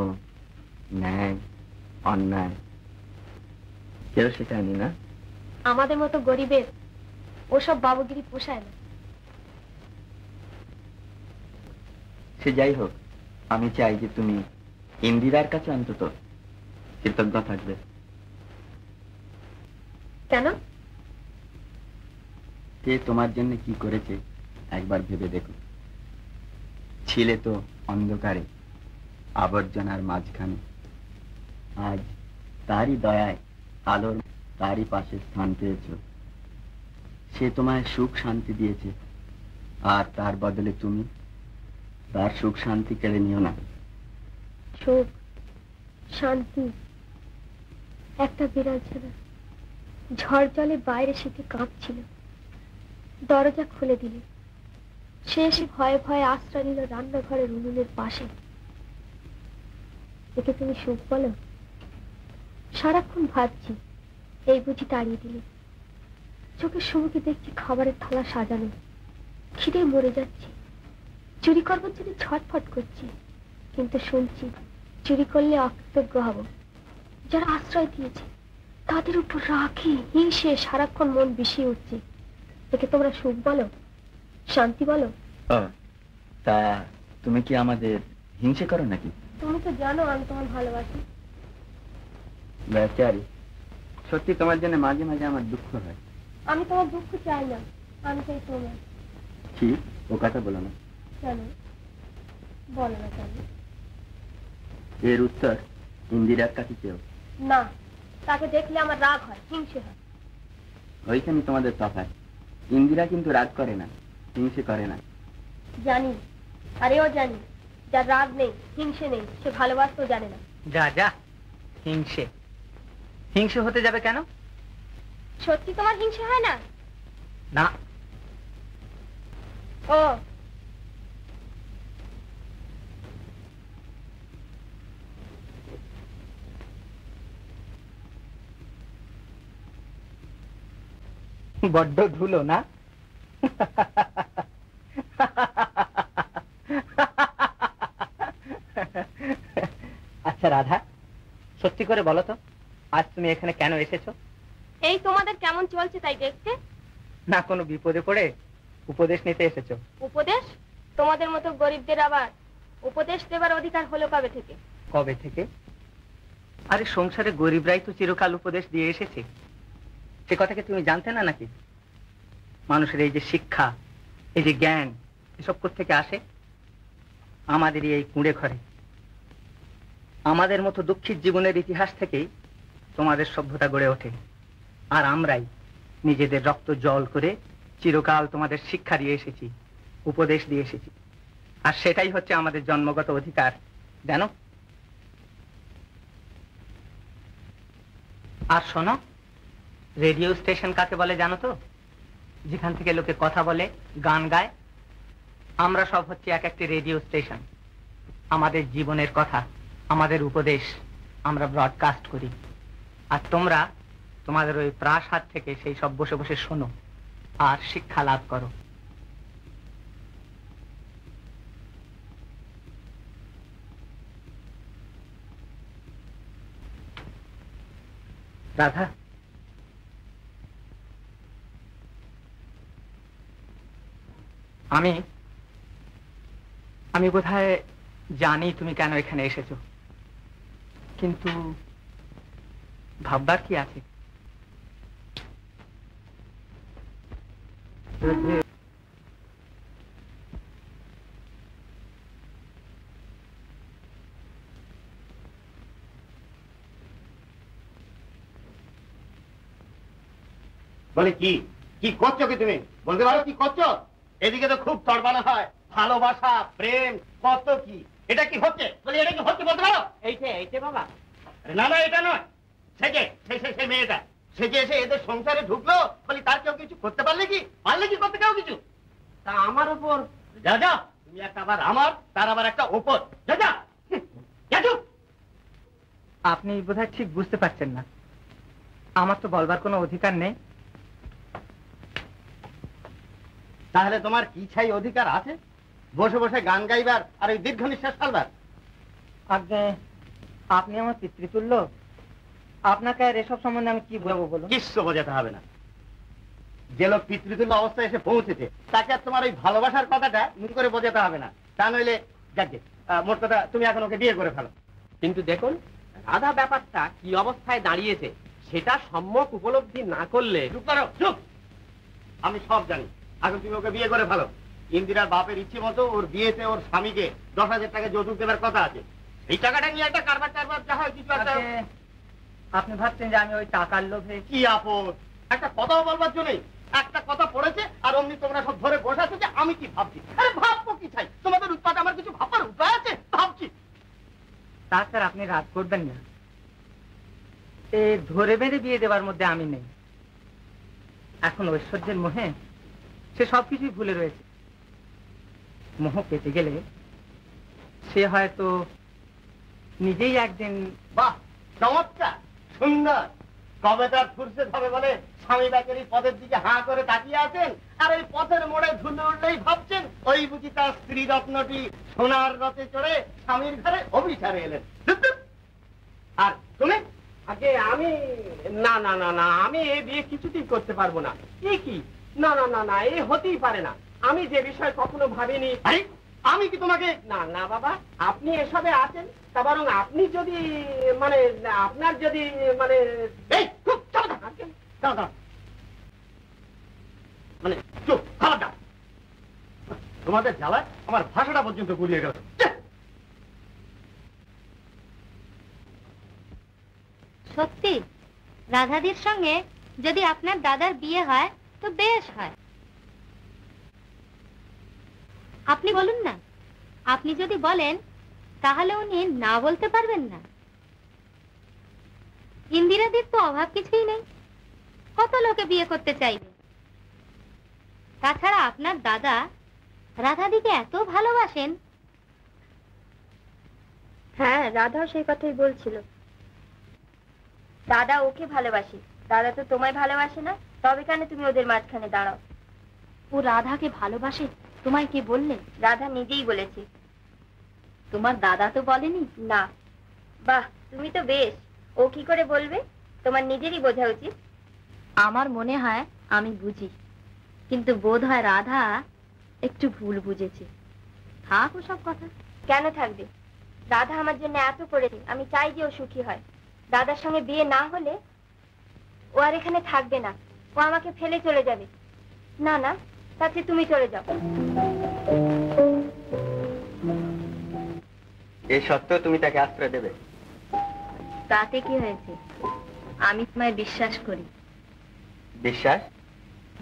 ন্যায়, অন্যায় কেউ শেখায়নি না? আমাদের মতো গরিবের ওসব বাবুগিরি পোষায় না। সে যাই হোক, আমি চাই যে তুমি ইন্দিরার কাছে অন্তত কৃতজ্ঞ থাকবে। কেন? সে তোমার জন্য কি করেছে একবার ভেবে দেখো। ছিলে তো অন্ধকারে, আবর্জনার মাঝখানে, আজ তারই দয়ায় আলোর তারই পাশে স্থান পেয়েছ। সে তোমায় সুখ শান্তি দিয়েছে, আর তার বদলে তুমি তার সুখ শান্তি কেড়ে নিও না। সুখ শান্তি একটা বিড়াল ছিল, ঝড় জলে বাইরে শীতে কাঁপছিল। দরজা খুলে দিলে সে এসে ভয়ে ভয়ে আশ্রয় নিল রান্নাঘরের উনুনের পাশে। একে তুমি সুখ বলো? সারাক্ষণ ভাবছি এই বুঝি তাড়িয়ে দিলে। চোখের সম্মুখে দেখছি খাবারের থালা সাজানো, খিদে মরে যাচ্ছে, চুরি করবার জন্য ছটফট করছি, কিন্তু শুনছি চুরি করলে অকৃতজ্ঞ হব। যারা আশ্রয় দিয়েছে তাদের উপর রাখি হিংসে সারাক্ষণ মন বিষিয়ে উঠছে। একে তোমরা সুখ বলো? শান্তি বলো? তা তুমি কি আমাদের হিংসে করো নাকি? তুমি তো জানো আমি তোমার ভালোবাসি। বেচারি, সত্যি তোমার জন্য মাঝে মাঝে আমার দুঃখ হয়। আমি তোমার দুঃখ চাই না, আমি চাই তোমার। ঠিক, ও কথা বলো না। কেন বলো না? কেন? এর উত্তর ইন্দিরার কাছে চেও। না, তাকে দেখলে আমার রাগ হয়, হিংসে হয়। ওইখানে তোমাদের তফাৎ। ইন্দিরা কিন্তু রাগ করে না, হিংসে করে না। জানি, আর এও জানি যার রাগ নেই হিংসে নেই সে ভালোবাসতেও জানে না। যা যা, হিংসে হিংসে হতে যাবে কেন? সত্যি তোমার হিংসে হয় না? না। ও বড্ড ধুলো না? আচ্ছা রাধা, সত্যি করে বলো তো, আজ তুমি এখানে কেন এসেছো? এই তোমাদের কেমন চলছে তাই দেখতে। না কোনো বিপদে পড়ে উপদেশ নিতে এসেছো? উপদেশ? তোমাদের মতো গরিবদের আবার উপদেশ দেবার অধিকার হলো কবে থেকে? কবে থেকে? আরে সংসারে গরিবরাই তো চিরকাল উপদেশ দিয়ে এসেছে, সে কথাকে তুমি জানতে না নাকি? মানুষের এই যে শিক্ষা, এই যে জ্ঞান, এসব কোত্থেকে আসে? আমাদেরই এই কুঁড়ে ঘরে। আমাদের মতো দুঃখীর জীবনের ইতিহাস থেকেই তোমাদের সভ্যতা গড়ে ওঠে, আর আমরাই নিজেদের রক্ত জল করে চিরকাল তোমাদের শিক্ষা দিয়ে এসেছি, উপদেশ দিয়ে এসেছি, আর সেটাই হচ্ছে আমাদের জন্মগত অধিকার, জানো? আর শোনো, রেডিও স্টেশন কাকে বলে জানো তো? যেখান থেকে লোকে কথা বলে, গান গায়। আমরা সব হচ্ছে এক একটি রেডিও স্টেশন। আমাদের জীবনের কথা, আমাদের উপদেশ আমরা ব্রডকাস্ট করি, আর তোমরা তোমাদের ওই প্রাসাদ থেকে সেই সব বসে বসে শোনো আর শিক্ষা লাভ করো। রাধা, আমি বোধহয় জানি তুমি কেন এখানে এসেছো, কিন্তু ভাববার কি আছে? বলে কি কি করছো কি তুমি বলতে পারো কি করছো? এদিকে তো খুব তড়বানো হয়, ভালোবাসা প্রেম কত কি, এটা কি হচ্ছে? বলি এটা কি হচ্ছে বলতে পারো? এইটা বাবা। না না এটা নয়, সেই মেয়েটা সেজে এসে এদের সংসারে ঢুকলো, বলি তার কেউ কিছু করতে পারলে কি করতে কেউ কিছু? তা আমার উপর যা যা, তুমি একটা আবার আমার, তার আবার একটা ওপর, যা যা। আপনি বোধহয় ঠিক বুঝতে পারছেন না, আমার তো বলবার কোনো অধিকার নেই। তাহলে তোমার কি ছাই অধিকার আছে বসে বসে গান গাইবার আর ওই দীর্ঘ নিঃশ্বাস ফেলবার? আগে আপনি আমার পিতৃতুল্য, আপনাকে আর এসব সম্বন্ধে আমি কি বলবো বলুন? কিচ্ছু বোঝাতে হবে না। যে লোক পিতৃতুল্য অবস্থায় এসে পৌঁছেছে তাকে আর তোমার ওই ভালোবাসার কথাটা নতুন করে বোঝাতে হবে না। তা নইলে যাকে মোট কথা তুমি এখন ওকে বিয়ে করে ফেলো। কিন্তু দেখুন রাধা ব্যাপারটা কি অবস্থায় দাঁড়িয়েছে সেটা সম্যক উপলব্ধি না করলে। চুপ করো, চুপ। আমি সব জানি, এখন তুমি ওকে বিয়ে করে ফেলো। ইন্দিরার বাপের ইচ্ছে মতো ওর বিয়েতে ওর স্বামীকে 10,000 টাকা যৌতুক দেবার কথা আছে। এই টাকাটা নিয়ে একটা কারবার যা হয় কিছু একটা। আপনি ভাবছেন যে আমি ওই টাকার লোভে? কি আপদ, একটা কথাও বলবার জন্য একটা কথা পড়েছে আর অমনি তোমরা সব ধরে বসে আছো যে আমি কি ভাবছি। আরে ভাববো কি চাই, তোমাদের উৎপাদে আমার কিছু ভাববার উপায় আছে? ভাবছি। তাছাড়া আপনি রাগ করবেন না, ধরে বেঁধে বিয়ে দেওয়ার মধ্যে আমি নেই। এখন ঐশ্বর্যের মোহে সে সবকিছুই ভুলে রয়েছে। মোহ পেতে গেলে সে হয়তো নিজেই একদিন। বাহ, চমৎকার, সুন্দর। কবে তার ফুরসত হবে বলে স্বামী ব্যাকেরই পথের দিকে হাঁ করে তাকিয়ে আছেন, আর ওই পথের মোড়ে ধুলে উঠলেই ভাবছেন ওই বুঝি তার স্ত্রী রত্নটি সোনার রথে চড়ে স্বামীর ঘরে অভিসারে এলেন। আর তুমি? আগে আমি না না না না, আমি এই বিয়ে কিছুতেই করতে পারবো না। এ কি? না না না না, এ হতেই পারে না। আমি যে বিষয় কখনো ভাবিনি। আমি কি তোমাকে? না না বাবা, আপনি এসবে আছেন, তা বরং আপনি যদি মানে আপনার যদি মানে এই চুপ, মানে চুপ, খাবার দাও। তোমাদের জ্বালায় আমার ভাষাটা পর্যন্ত গুলিয়ে গেল। সত্যি রাধাদির সঙ্গে যদি আপনার দাদার বিয়ে হয় তো বেশ হয়। আপনি বলুন না, আপনি যদি বলেন তাহলে উনি না বলতে পারবেন না। ইন্দিরাদির তো অভাব কিছুই নেই, কত লোকে বিয়ে করতে চাইবে। তাছাড়া আপনার দাদা রাধাদিকে এত ভালোবাসেন। হ্যাঁ, রাধাও সেই কথাই বলছিল। দাদা ওকে ভালোবাসে, দাদা তো তোমায় ভালোবাসে না, তবে কেন তুমি ওদের মাঝখানে দাঁড়াও? ও রাধাকে ভালোবাসে তোমায় কে বললে? রাধা নিজেই বলেছে। তোমার দাদা তো বলেনি? না। বাহ, তুমি তো বেশ। ও কি করে বলবে? তোমার নিজেরই বোঝা উচিত। আমার মনে হয় আমি বুঝি, কিন্তু বোধ হয় রাধা একটু ভুল বুঝেছে। থাক ওসব কথা। কেন থাকবে? রাধা আমার জন্য এত করেছে, আমি চাই যে ও সুখী হয়। দাদার সঙ্গে বিয়ে না হলে ও আর এখানে থাকবে না, ও আমাকে ফেলে চলে যাবে। না না, তাতে তুমি চলে যাও। এই সত্ত্বেও তুমি তাকে আশ্রয় দেবে? তাতে কি হয়েছে? আমি তোমায় বিশ্বাস করি। বিশ্বাস?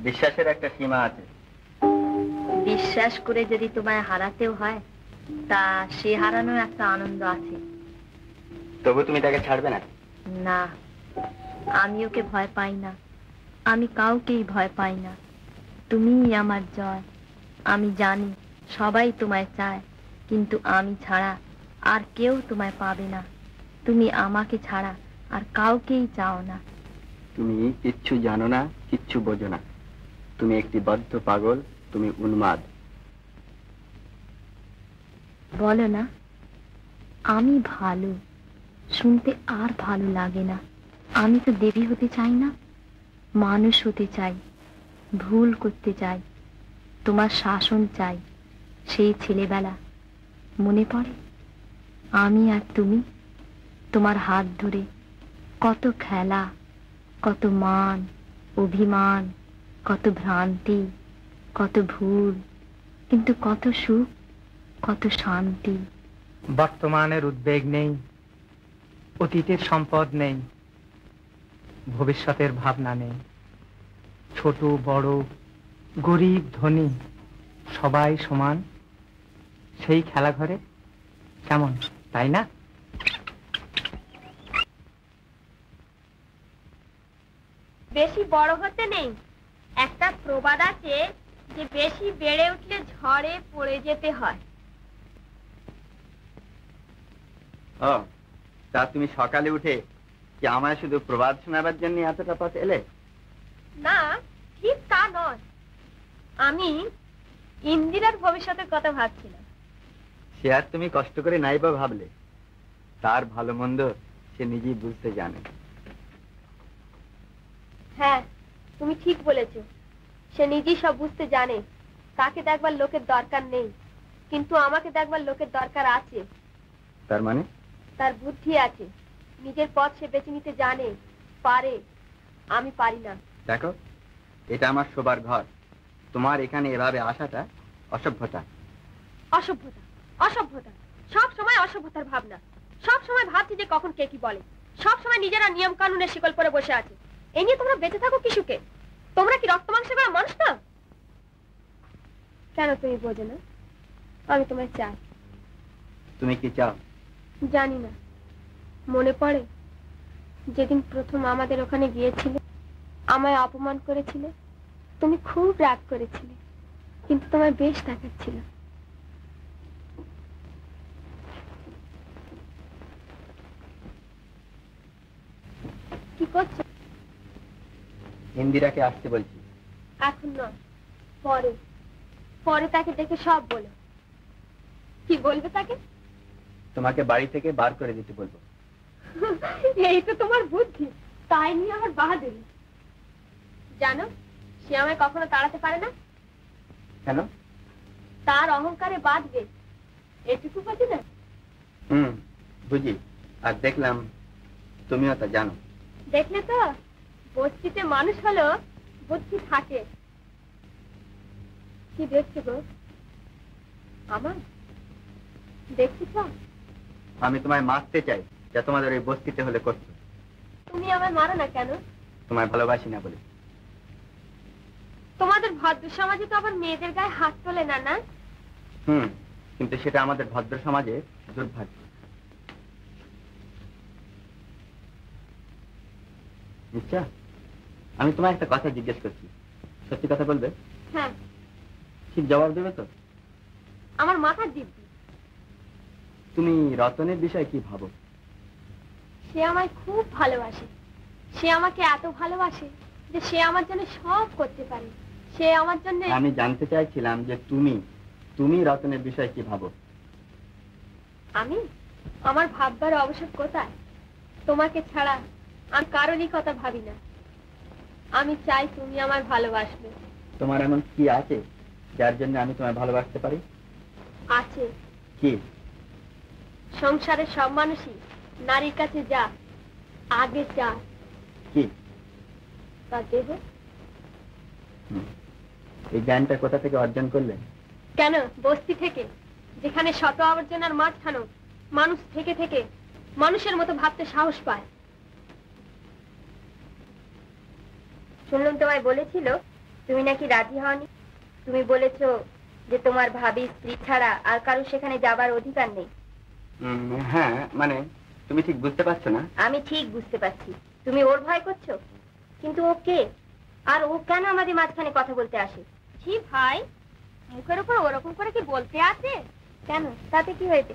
বিশ্বাসের একটা সীমা আছে। বিশ্বাস করে যদি তোমায় হারাতেও হয়, তা সে হারানোর একটা আনন্দ আছে। তবু তুমি তাকে ছাড়বে না? না, আমি ওকে ভয় পাই না, আমি কাউকেই ভয় পাই না। তুমিই আমার জয়। আমি জানি সবাই তোমায় চায়, কিন্তু আমি ছাড়া আর কেউ তোমায় পাবে না। তুমি আমাকে ছাড়া আর কাউকেই চাও না। তুমি কিচ্ছু জানো না, কিচ্ছু বোঝো না। তুমি একটি বদ্ধ পাগল, তুমি উন্মাদ। বলো না আমি ভালো, শুনতে আর ভালো লাগে না। আমি তো দেবী হতে চাই না, মানুষ হতে চাই, ভুল করতে চাই, তোমার শাসন চাই, সেই ছেলেবেলা মনে পড়ে? আমি আর তুমি তোমার হাত ধরে কত খেলা, কত মান অভিমান, কত ভ্রান্তি, কত ভুল, কিন্তু কত সুখ, কত শান্তি। বর্তমানের উদ্বেগ নেই, অতীতের সম্পদ নেই, ভবিষ্যতের ভাবনা নেই। ছোট বড়, গরিব ধনী সবাই সমান সেই খেলাঘরে, কেমন তাই না? বেশি বড় হতে নেই। একটা প্রবাদ আছে যে বেশি বেড়ে উঠলে ঝড়ে পড়ে যেতে হয়। ও, তা তুমি সকালে উঠে কি আমায় শুধু প্রবাদ শোনাবার জন্য এতটা পথ এলে? না, ঠিক তা নয়। আমি ইন্দিরার ভবিষ্যতের কথা ভাবছিলাম। সে আর তুমি কষ্ট করে নাই বা ভাবলে, তার ভালো মন্দ সে নিজেই বুঝতে জানে। হ্যাঁ, তুমি ঠিক বলেছ। সে নিজেই সব বুঝতে জানে। তাকে দেখবার লোকের দরকার নেই, কিন্তু আমাকে দেখবার লোকের দরকার আছে। তার মানে? তার বুদ্ধি আছে, নিজের পথ সে বেছে নিতে জানে, পারে। আমি পারি না। দেখো, এটা আমার শোবার ঘর। তোমার এখানে এভাবে আসাটা অসভ্যতা। অসভ্যতা? অসভ্যতা? সব সময় অসভ্যতার ভাবনা। সব সময় ভাবছি যে কখন কে কি বলে। সব সময় নিজেরা নিয়ম কানুনের শিকল পরে বসে আছে। এই নিয়ে তোমরা বেঁচে থাকো কি সুখে? তোমরা কি রক্ত মাংস করা মানুষ না? কেন তুমি বোঝো না? আমি তোমায় চাই। তুমি কি চাও? জানি না। মনে পড়ে যেদিন প্রথম আমাদের ওখানে গিয়েছিলে, আমায় অপমান করেছিলে, তুমি খুব রাগ করেছিলে, কিন্তু তোমার বেশ দেখাচ্ছিল। কি করছো? ইন্দিরাকে আসতে বলছি। এখন নয়, পরে। পরে তাকে ডেকে সব বলো। কি বলবে তাকে? তোমাকে বাড়ি থেকে বার করে দিতে বলবো। এই তো তোমার বুদ্ধি, তাই নিয়ে আমার বাহাদুরি। জানো, সে আমায় কখনো তাড়াতে পারে না। কেন? তার অহংকারে বাঁধবে, এটুকু বোঝে না? বুঝি। আর দেখলাম তুমিও তা জানো। দেখলে তো, বস্তিতে মানুষ হলো বুদ্ধি থাকে। কি দেখছো গো? আমার দেখছিস? আমি তোমায় মারতে চাই, যা তোমাদের ওই বস্তিতে হলে করতো। তুমি আমায় মারো না কেন? তোমায় ভালোবাসি না বলে। তোমাদের ভদ্র সমাজে তো আবার মেয়েদের গায়ে হাত তোলে না, না? কিন্তু সেটা আমাদের ভদ্র সমাজে দুর্ভাগ্য। আচ্ছা, আমি তোমায় একটা কথা জিজ্ঞেস করছি, সত্যি কথা বলবে? হ্যাঁ। ঠিক জবাব দেবে তো? আমার মাথার দিব্যি। তুমি রতনের বিষয়ে কি ভাবো? সে আমায় খুব ভালোবাসে। সে আমাকে এত ভালোবাসে যে সে আমার জন্য সব করতে পারে। সে আমার জন্য। আমি জানতে চাইছিলাম যে তুমি রতনের বিষয়ে কি ভাবো? আমি? আমার ভাববার অবসর কোথায়? তোমাকে ছাড়া আমি কারোরই কথা ভাবি না। আমি চাই তুমি আমার ভালোবাসবে। তোমার এমন কি আছে যার জন্য আমি তোমায় ভালোবাসতে পারি? আছে। কি? সংসারের সব মানুষই নারীর কাছে যা আগে চায়। কি? তার দেহ। এই জ্ঞানটা কোথা থেকে অর্জন করলে? কেন, বস্তি থেকে, যেখানে শত আবর্জনার মাঝখানেও মানুষ থেকে থেকে মানুষের মতো ভাবতে সাহস পায়। শুনলাম তোমায় বলেছিল তুমি নাকি রাজি হওনি। তুমি বলেছো যে তোমার ভাবি স্ত্রী ছাড়া আর কারো সেখানে যাবার অধিকার নেই। হ্যাঁ, মানে তুমি ঠিক বুঝতে পারছো না। আমি ঠিক বুঝতে পারছি। তুমি ওর ভয় করছো, কিন্তু ও কে? আর ও কেন আমাদের মাঝখানে কথা বলতে আসে? ছি ভাই, মুখের উপর ওরকম করে কি বলতে আছে? কেন, তাতে কি হয়েছে?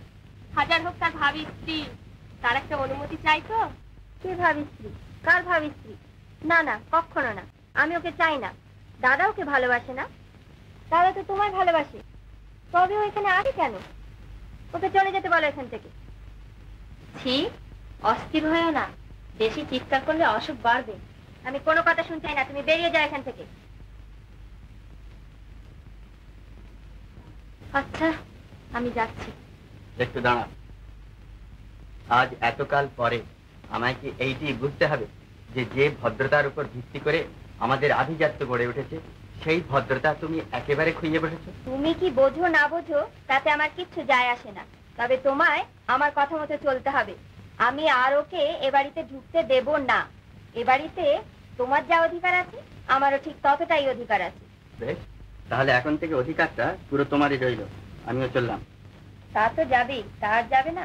হাজার হোক তার ভাবি স্ত্রী, তার একটা অনুমতি চাই তো। কে ভাবি স্ত্রী? কার ভাবি স্ত্রী? না না, কখনো না। আমি ওকে চাই না। দাদা ওকে ভালোবাসে না। দাদা তো তোমায় ভালোবাসে, তবে ও এখানে আসে কেন? ওকে চলে যেতে বলো এখান থেকে। ছি, অস্থির হয়েও না। বেশি চিৎকার করলে অসুখ বাড়বে। আমি কোনো কথা শুনতে চাই না, তুমি বেরিয়ে যাও এখান থেকে। আচ্ছা, আমি যাচ্ছি। একটু দাঁড়া। আজ এতকাল পরে আমায় কি এইটি বুঝতে হবে যে যে ভদ্রতার উপর ভিত্তি করে আমাদের আভিজাত্য গড়ে উঠেছে সেই ভদ্রতা তুমি একেবারে খুইয়ে বসেছো? তুমি কি বোঝো না বোঝো তাতে আমার কিচ্ছু যায় আসে না, তবে তোমায় আমার কথা মতো চলতে হবে। আমি আর ওকে এ বাড়িতে ঢুকতে দেব না। এ বাড়িতে তোমার যা অধিকার আছে আমারও ঠিক ততটাই অধিকার আছে। বেশ, তাহলে এখন থেকে অধিকারটা পুরো তোমারই রইল। আমিও চললাম। তা তো যাবেই, তা আর যাবে না?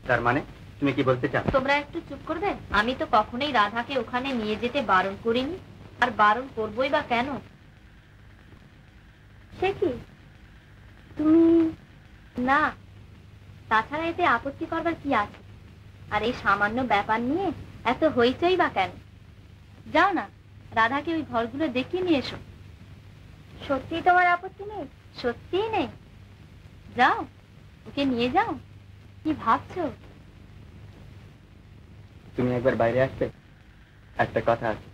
তার মানে তুমি কি বলতে চাও? তোমরা একটু চুপ করবে? আমি তো কখনোই রাধাকে ওখানে নিয়ে যেতে বারণ করিনি, আর বারণ করবোই বা কেন? সে কি তুমি? না, তাছাড়া এতে আপত্তি করবার কি আছে? আর এই সামান্য ব্যাপার নিয়ে এত হইচই বা কেন? যাও না, রাধাকে ওই ঘরগুলো দেখিয়ে নিয়ে এসো। সত্যি তোমার আপত্তি নেই? সত্যিই নেই? যাও, ওকে নিয়ে যাও। কি ভাবছো? তুমি একবার বাইরে আসবে, একটা কথা আছে।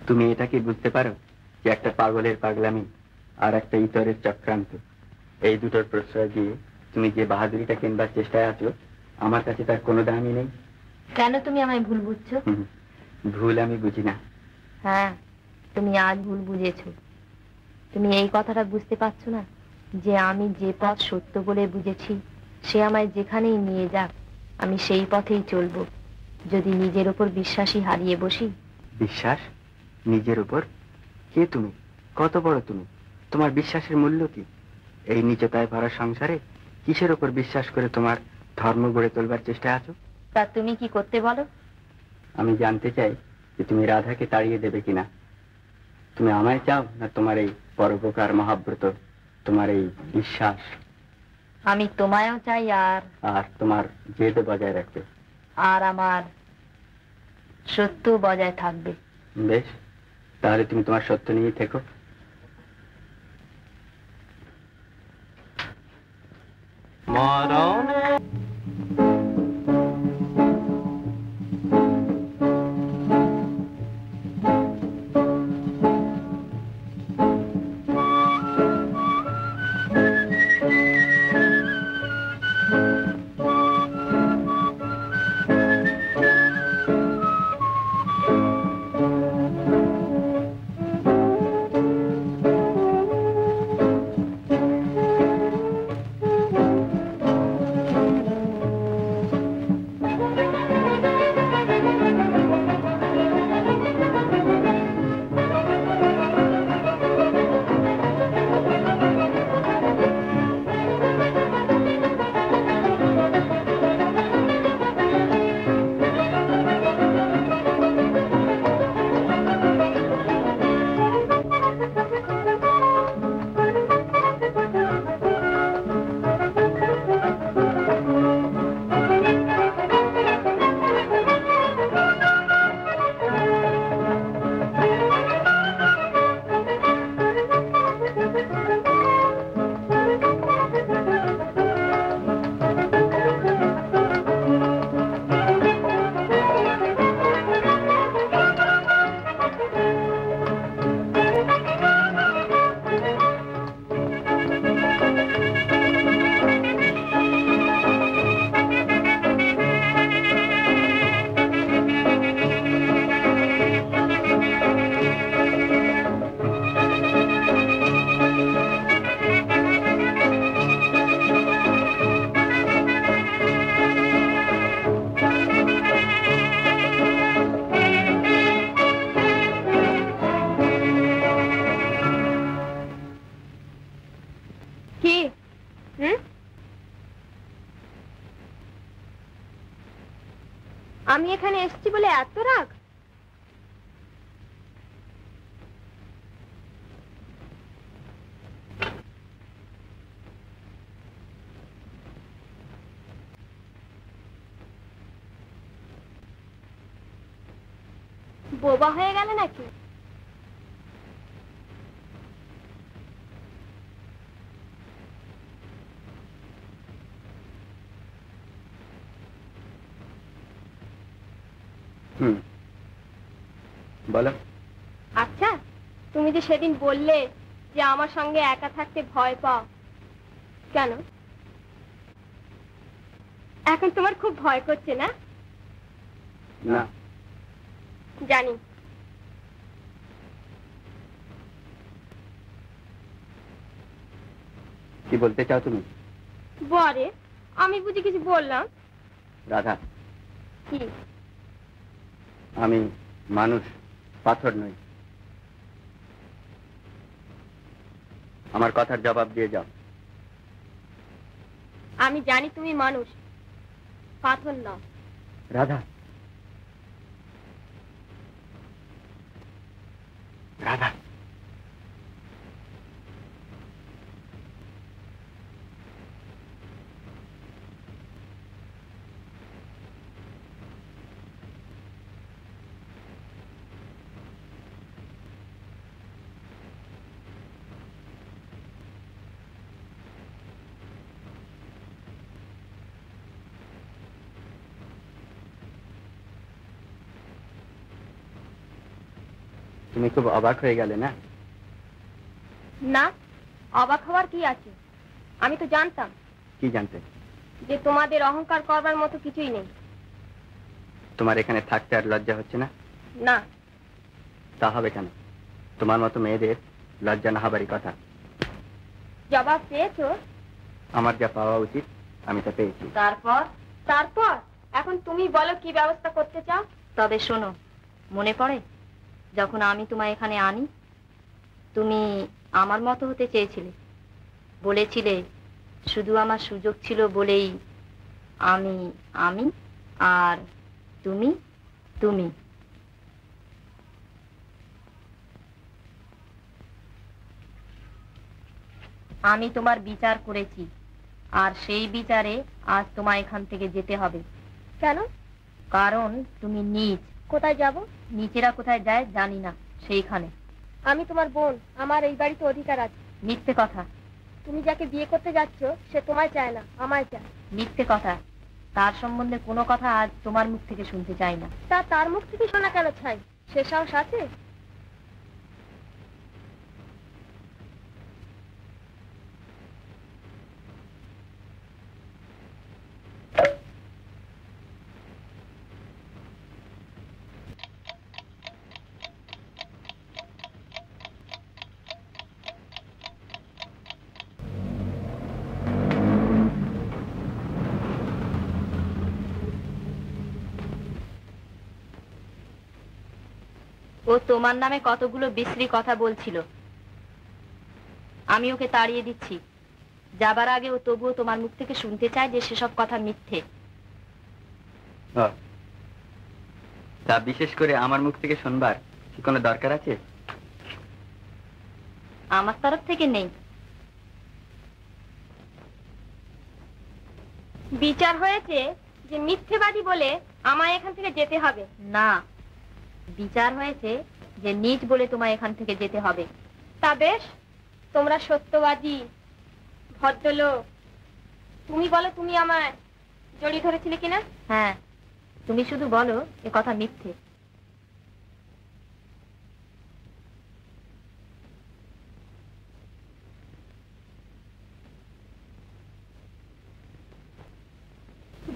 তুমি এটা কি বুঝতে পারো যে একটা পাগলের পাগলামি আর একটা ইতরের চক্রান্ত, এই দুটোর প্রশ্রয় দিয়ে তুমি যে বাহাদুরিটা কিনবার চেষ্টায় আছো, আমার কাছে তার কোনো দামই নেই। কেন তুমি আমায় ভুল বুঝছো? ভুল আমি বুঝি না। হ্যাঁ, তুমি আজ ভুল বুঝেছো। তুমি এই কথাটা বুঝতে পারছো না যে আমি যে পথ সত্য বলে বুঝেছি, সে আমায় যেখানেই নিয়ে যাক আমি সেই পথেই চলবো, যদি নিজের উপর বিশ্বাসই হারিয়ে বসি। বিশ্বাস? নিজের উপর? কে তুমি? কত বড় তুমি? তোমার বিশ্বাসের মূল্য কি? এই নিচতায় ভরা সংসারে কিসের উপর বিশ্বাস করে তোমার ধর্ম গড়ে তোলবার চেষ্টায় আছো? তা তুমি কি করতে বলো? আমি জানতে চাই যে তুমি রাধাকে তাড়িয়ে দেবে কিনা। তুমি আমায় চাও না তোমার এই পরোপকার মহাব্রত, তোমার এই বিশ্বাস? আমি তোমায়ও চাই, আর তোমার জেদ বজায় রাখবে, আর আমার সত্য বজায় থাকবে। বেশ, তাহলে তুমি তোমার সত্য নিয়েই থেকো। মরণে আমি এখানে এসেছি বলে এত রাগ? বোবা হয়ে গেল নাকি? হুম বলো। আচ্ছা, তুমি যে সেদিন বললে যে আমার সঙ্গে একা থাকতে ভয় পাও, কেন? এখন তোমার খুব ভয় করছে না? না, জানি। কি বলতে চাও তুমি? বরে, আমি বুঝি কিছু বললাম? রাধা, কি? আমি মানুষ, পাথর নই। আমার কথার জবাব দিয়ে যাও। আমি জানি তুমি মানুষ, পাথর নাও। রাধা, রাধা, তুমি খুব অবাক হয়ে গেলে না? না, অবাক হওয়ার কি আছে? আমি তো জানতাম। কি জানতে? যে তোমাদের অহংকার করবার মতো কিছুই নেই। তোমার এখানে থাকতে আর লজ্জা হচ্ছে না? না। তা হবে কেন? তোমার মতো মেয়েদের লজ্জা না হবারই কথা। জবাব পেয়েছো? আমার যা পাওয়া উচিত আমি তা পেয়েছি। তারপর? তারপর এখন তুমি বলো কি ব্যবস্থা করতে চাও? তবে শোনো, মনে পড়ে যখন আমি তোমায় এখানে আনি, তুমি আমার মতো হতে চেয়েছিলে, বলেছিলে শুধু আমার সুযোগ ছিল বলেই আমি আমি আর তুমি তুমি। আমি তোমার বিচার করেছি, আর সেই বিচারে আজ তোমায় এখান থেকে যেতে হবে। কেন? কারণ তুমি নীচ। কোথায় যাব? নিচেরা কোথায় যায় জানি না, সেইখানে। আমি তোমার বোন, আমার এই বাড়িতে অধিকার আছে। মিথ্যে কথা। তুমি যাকে বিয়ে করতে যাচ্ছ সে তোমায় চায় না, আমায় চায়। মিথ্যে কথা। তার সম্বন্ধে কোনো কথা আজ তোমার মুখ থেকে শুনতে চাই না। তা তার মুখ থেকে শোনা কেন চাই? সে সাহস আছে? ও তোমার নামে কতগুলো বিশ্রী কথা বলছিল, আমি ওকে তাড়িয়ে দিচ্ছি। যাবার আগে ও তবুও তোমার মুখ থেকে শুনতে চায় যে সেসব কথা মিথ্যে। তা বিশেষ করে আমার মুখ থেকে শুনবার কি কোনো দরকার আছে? আমার তরফ থেকে নেই। বিচার হয়েছে যে মিথ্যেবাদী বলে আমায় এখান থেকে যেতে হবে। না, বিচার হয়েছে যে নীচ বলে তোমায় এখান থেকে যেতে হবে। তা বেশ, তোমরা সত্যবাদী, ভদ্রলোক। তুমি বলো তুমি আমায় জড়িয়ে ধরেছিলে কিনা? হ্যাঁ, তুমি শুধু বলো এ কথা মিথ্যে।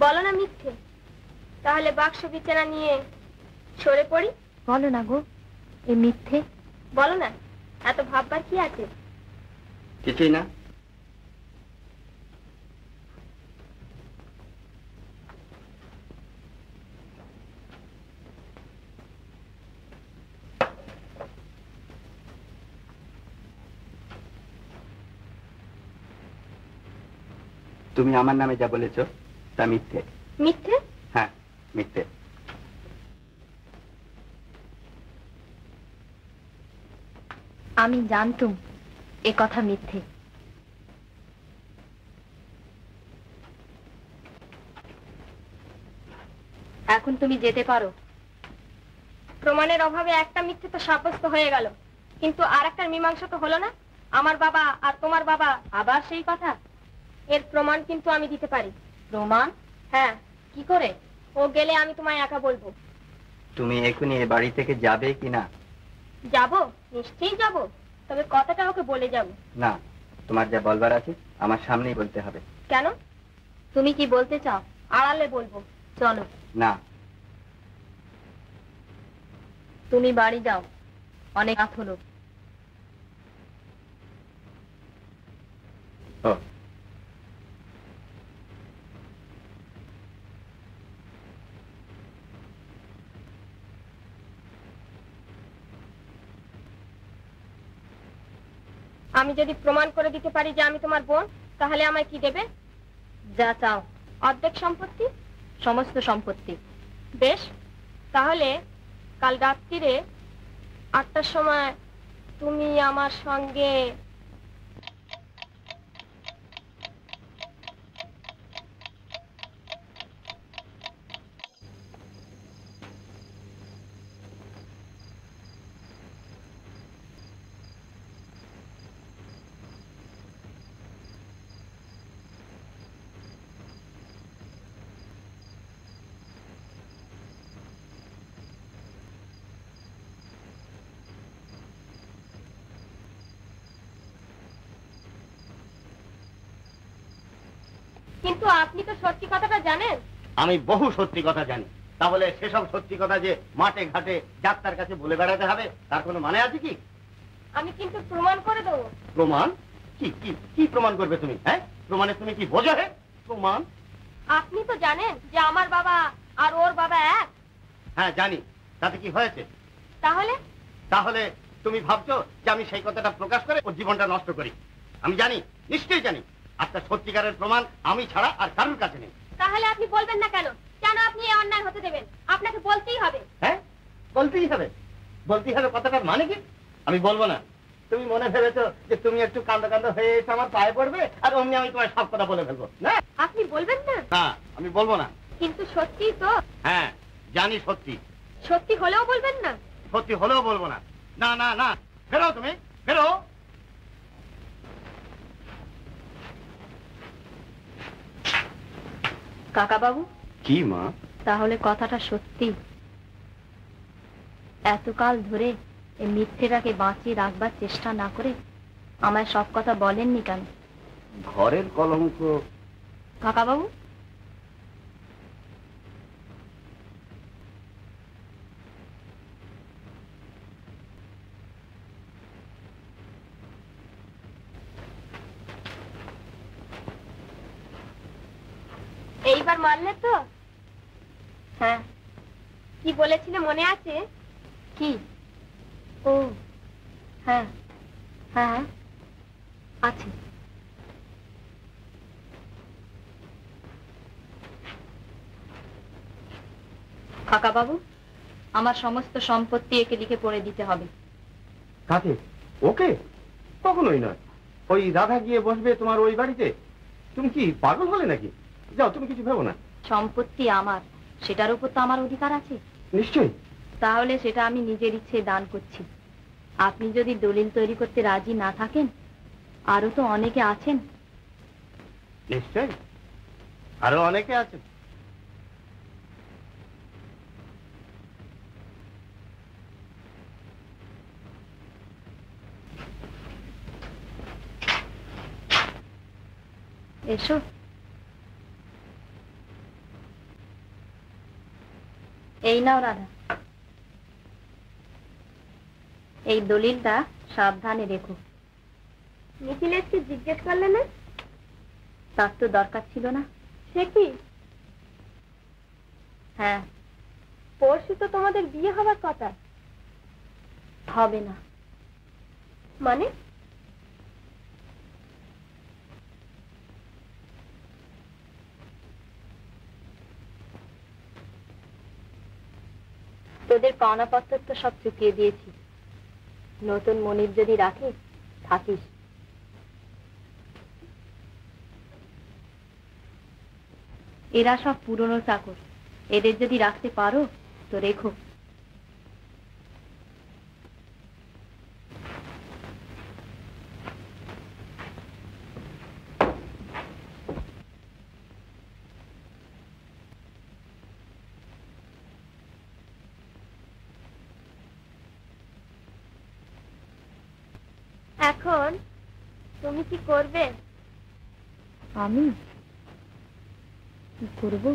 বলো না মিথ্যে। তাহলে বাক্স বিছানা নিয়ে সরে পড়ি। বলো না গো এ মিথ্যে। বলো না, এত ভাববার কি আছে? কিছুই না। তুমি আমার নামে যা বলেছ তা মিথ্যে। মিথ্যে? হ্যাঁ, মিথ্যে। আমি জানতুম এ কথা মিথ্যে। এখন তুমি যেতে পারো। প্রমাণের অভাবে একটা মিথ্যে তো সাব্যস্ত হয়ে গেল, কিন্তু আর একটা মীমাংসা তো হলো না। আমার বাবা আর তোমার বাবা। আবার সেই কথা? এর প্রমাণ কিন্তু আমি দিতে পারি। প্রমাণ? হ্যাঁ। কি করে? ও গেলে আমি তোমায় একা বলবো। তুমি এখনই এ বাড়ি থেকে যাবে কি না? যাব, নিশ্চয়ই যাব, তবে কথাটা ওকে বলে যাব। না, তোমার যা বলবার আছে আমার সামনেই বলতে হবে। কেন? তুমি কি বলতে চাও? আড়ালে বলবো। চলো, না, তুমি বাড়ি যাও, অনেক রাত হলো। ও, আমি যদি প্রমাণ করে দিতে পারি যে আমি তোমার বোন, তাহলে আমায় কি দেবে? যা চাও, অর্ধেক সম্পত্তি। সমস্ত সম্পত্তি। বেশ, তাহলে কাল রাত্রিরে 8টার সময় তুমি আমার সঙ্গে কিন্তু আপনি তো সত্যি কথাটা জানেন। আমি বহু সত্যি কথা জানি, তাহলে সেসব সত্যি কথা যে মাঠে ঘাটে যাত্রার কাছে বলে বেড়াতে হবে তার কোনো মানে আছে কি? আমি কিন্তু প্রমাণ করে দেবো। প্রমাণ? কি কি কি প্রমাণ করবে তুমি? হ্যাঁ, প্রমাণে তুমি কি বোঝো? হে প্রমাণ? আপনি তো জানেন যে আমার বাবা আর ওর বাবা এক। হ্যাঁ জানি, তাতে কি হয়েছে? তাহলে তাহলে তুমি ভাবছো যে আমি সেই কথাটা প্রকাশ করে ওর জীবনটা নষ্ট করি? আমি জানি, নিশ্চয়ই জানি, আপনার সত্যিকারের প্রমাণ আমি ছাড়া আর কারোর কাছে নেই। তাহলে আপনি বলবেন না কেন? কেন আপনি এই অন্যায় হতে দেবেন? আপনাকে বলতেই হবে। হ্যাঁ, বলতেই হবে। বলতেই হবে কথাটার মানে কি? আমি বলবো না। তুমি মনে ভেবেছো যে তুমি একটু কান্দা কান্দা হয়ে এসে আমার পায়ে পড়বে আর অমনি আমি তোমার সব কথা বলে ফেলবো? না, আপনি বলবেন না? না, আমি বলবো না। কিন্তু সত্যি তো। হ্যাঁ জানি সত্যি। সত্যি হলেও বলবেন না? সত্যি হলেও বলবো না। না না না, বেরো তুমি, বেরো। কাকা বাবু, কি মা? তাহলে কথাটা সত্যি? এতকাল ধরে এই মিথ্যেটাকে বাঁচিয়ে রাখবার চেষ্টা না করে আমায় সব কথা বলেননি কেন? ঘরের কলঙ্ক। কাকা বাবু, এইবার মানলে তো? হ্যাঁ। কি বলেছিলে মনে আছে? কি? ও হ্যাঁ হ্যাঁ হ্যাঁ, আছে। কাকা বাবু, আমার সমস্ত সম্পত্তি একে লিখে পড়ে দিতে হবে। কাকে? ওকে? কখনোই নয়। ওই রাধা গিয়ে বসবে তোমার ওই বাড়িতে? তুমি কি পাগল হলে নাকি? যাও, তুমি কিছু ভেবো না। সম্পত্তি আমার, সেটার উপর তো আমার অধিকার আছে। নিশ্চয়ই। তাহলে সেটা আমি নিজের ইচ্ছে দান করছি। আপনি যদি দলিল তৈরি করতে রাজি না থাকেন, আরো তো অনেকে আছেন। নিশ্চয়ই, আরো অনেকে আছে। এসো। এই নাও রাধা, এই দলিলটা সাবধানে রেখো। মিথিলেশকে জিজ্ঞেস করলে না? তার তো দরকার ছিল না। সে কি? হ্যাঁ। পরশু তো তোমাদের বিয়ে হবার কথা। হবে না। মানে? তোদের পাওনাপত্র তো সব চুকিয়ে দিয়েছি। নতুন মনির যদি রাখে থাকিস। এরা সব পুরনো চাকর, এদের যদি রাখতে পারো তো রেখো। এখন তুমি কি করবে? আমি কি করব?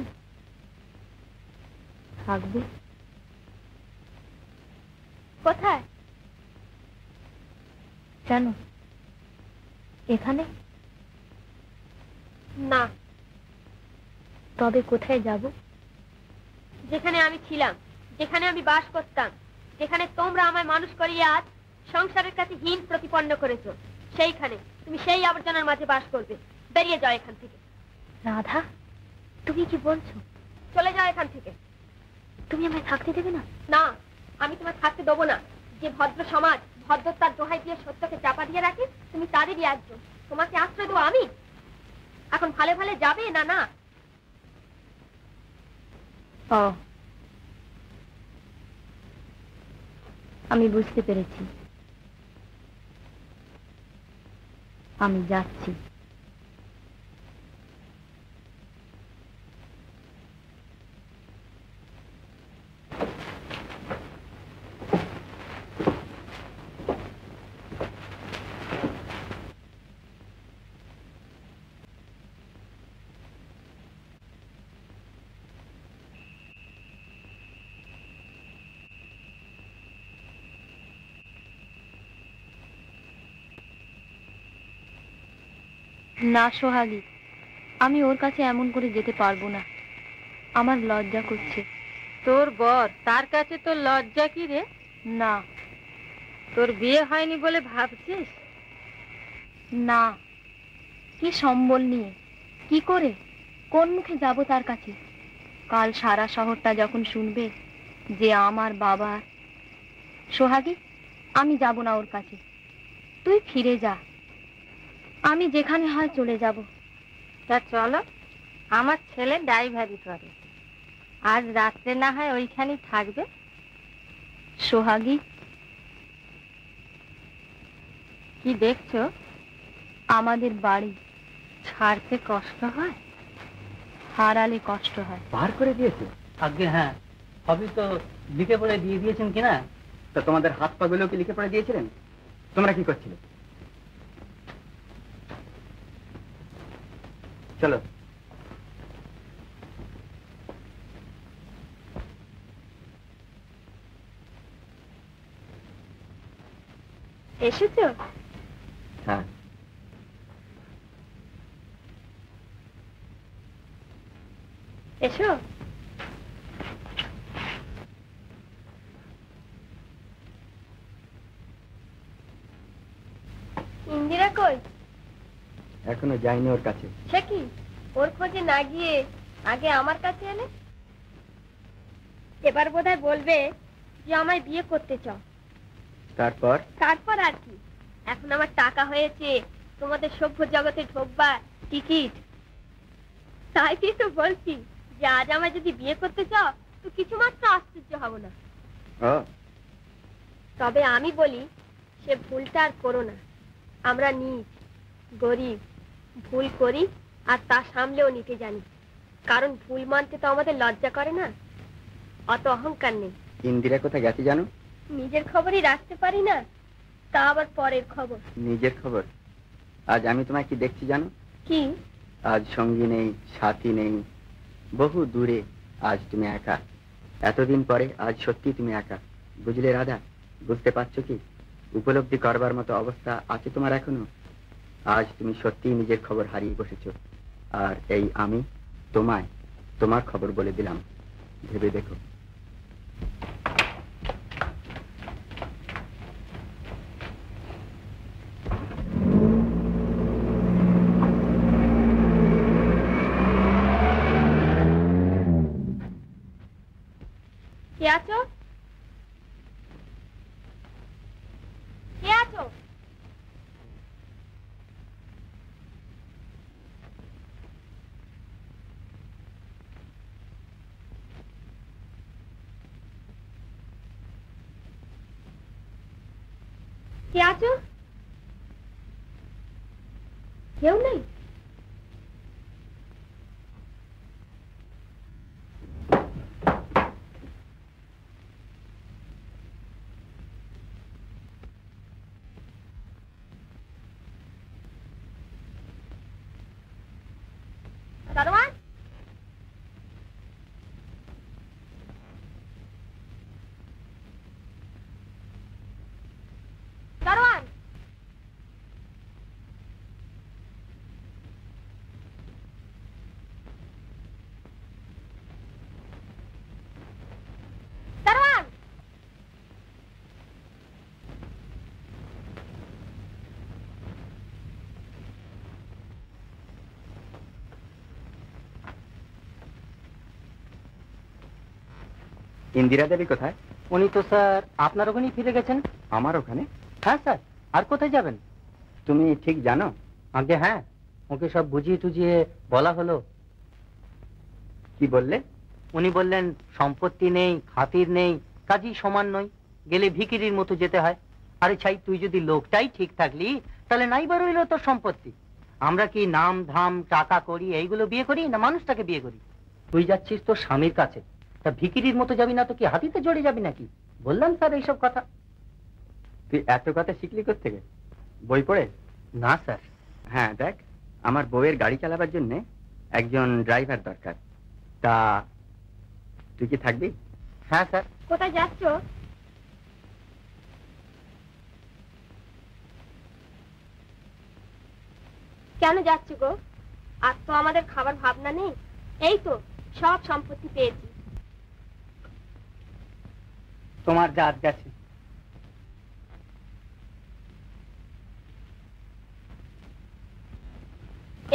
থাকবো। কোথায়? কেন? এখানে না। তবে কোথায় যাব? যেখানে আমি ছিলাম, যেখানে আমি বাস করতাম, যেখানে তোমরা আমায় মানুষ করিয়ে আজ সংসারের কাছে হীন প্রতিপন্ন করেছো, সেইখানে তুমি সেই আবর্জনার মাঝে বাস করবে। বেরিয়ে যাও এখান থেকে। রাধা, তুমি কি বলছো? চলে যাও এখান থেকে। তুমি আমায় থাকতে দেবে না? না, আমি তোমায় থাকতে দেবো না। যে ভদ্র সমাজ ভদ্রতার দোহাই দিয়ে সত্যকে চাপা দিয়ে রাখে, তুমি তাদেরই একজন। তোমাকে আশ্রয় দেবো আমি? এখন ভালে ভালে যাবে না? না। ও, আমি বুঝতে পেরেছি। আমি যাচ্ছি। না সোহাগী, আমি ওর কাছে এমন করে যেতে পারবো না। আমার লজ্জা করছে। তোর বর, তার কাছে তোর লজ্জা কি রে? না। তোর বিয়ে হয়নি বলে ভাবছিস? না। কি সম্বল নিয়ে, কি করে, কোন মুখে যাব তার কাছে? কাল সারা শহরটা যখন শুনবে যে আমার বাবা। সোহাগী, আমি যাব না ওর কাছে। তুই ফিরে যা, আমি যেখানে হয় চলে যাব। তা চলো, আমার ছেলে ড্রাইভারি করে, আজ রাত্রে না হয় ওইখানেই থাকবে। সোহাগী, কি দেখছো? আমাদের বাড়ি ছাড়তে কষ্ট হয়, হারালে কষ্ট হয়। বার করে দিয়েছে? আগে হ্যাঁ, সবই তো লিখে পড়ে দিয়ে দিয়েছেন কিনা। তা তোমাদের হাত পা গুলো কি লিখে পড়ে দিয়েছিলেন? তোমরা কি করছিলে? চলো। এসেছো? হ্যাঁ। এসো। ইন্দিরা কই? এখনো যাইনি ওর কাছে। সে কি, ওর খোঁজে না গিয়ে আগে আমার কাছে এলে? এবার বোধহয় বলবে যে আমায় বিয়ে করতে চাও। তারপর? তারপর আর কি, এখন আমার টাকা হয়েছে, তোমাদের সভ্য জগতে ঢোকবার টিকিট। তাই কি তো বলছি যে আজ আমায় যদি বিয়ে করতে চাও তো কিছু মাত্র আশ্চর্য হব না। ও, তবে আমি বলি, সে ভুলটা আর করো না। আমরা নীচ, গরিব, ভুল করি আর তা সামলেও নিতে জানি। কারণ ভুল মানতে তো আমাদের লজ্জা করে না, অত অহংকার নেই। ইন্দিরা কোথায় গেছে জানো? নিজের খবরই রাখতে পারি না, তা আবার পরের খবর। নিজের খবর? আজ আমি তোমায় কি দেখছি জানো? কি? আজ সঙ্গী নেই, সাথী নেই, বহু দূরে আজ তুমি একা। এতদিন পরে আজ সত্যি তুমি একা। বুঝলে রাধা? বুঝতে পারছো কি? উপলব্ধি করবার মতো অবস্থা আছে তোমার এখনো? আজ তুমি সত্যি নিজের খবর হারিয়ে বসেছো, আর এই আমি তোমায় তোমার খবর বলে দিলাম। ভেবে দেখো। কে আছো? কে আছো? কে আছো? কেউ নেই? ইন্দিরা দেবী কোথায়? উনি তো স্যার আপনার ওখানেই ফিরে গেছেন। আমার ওখানে? হ্যাঁ স্যার, আর কোথায় যাবেন? তুমি ঠিক জানো? আগে হ্যাঁ, ওকে সব বুঝিয়ে টুজিয়ে বলা হলো। কি বললে? উনি বললেন সম্পত্তি নেই, খাতির নেই, কাজী সমান নই, গেলে ভিখিরির মতো যেতে হয়। আরে ছাই, তুই যদি লোকটাই ঠিক থাকলি তাহলে নাই বার হইলো তোর সম্পত্তি। আমরা কি নাম ধাম টাকা করি এইগুলো বিয়ে করি, না মানুষটাকে বিয়ে করি? তুই যাচ্ছিস তোর স্বামীর কাছে, তা ভিখিরির মতো যাবি না তো কি হাতিতে জড়ে যাবি নাকি? বললাম স্যার এইসব কথা। তুই এত কথা শিখলি কোত্থেকে? বই পড়ে? না স্যার। হ্যাঁ দেখ, আমার বউয়ের গাড়ি চালাবার জন্য একজন ড্রাইভার দরকার। তা তুই কি থাকবি? হ্যাঁ স্যার। কোথায় যাচ্ছ? কেন যাচ্ছ গো? আর তো আমাদের খাবার ভাবনা নেই। এই তো সব সম্পত্তি পেয়েছি। তোমার জাত গেছে।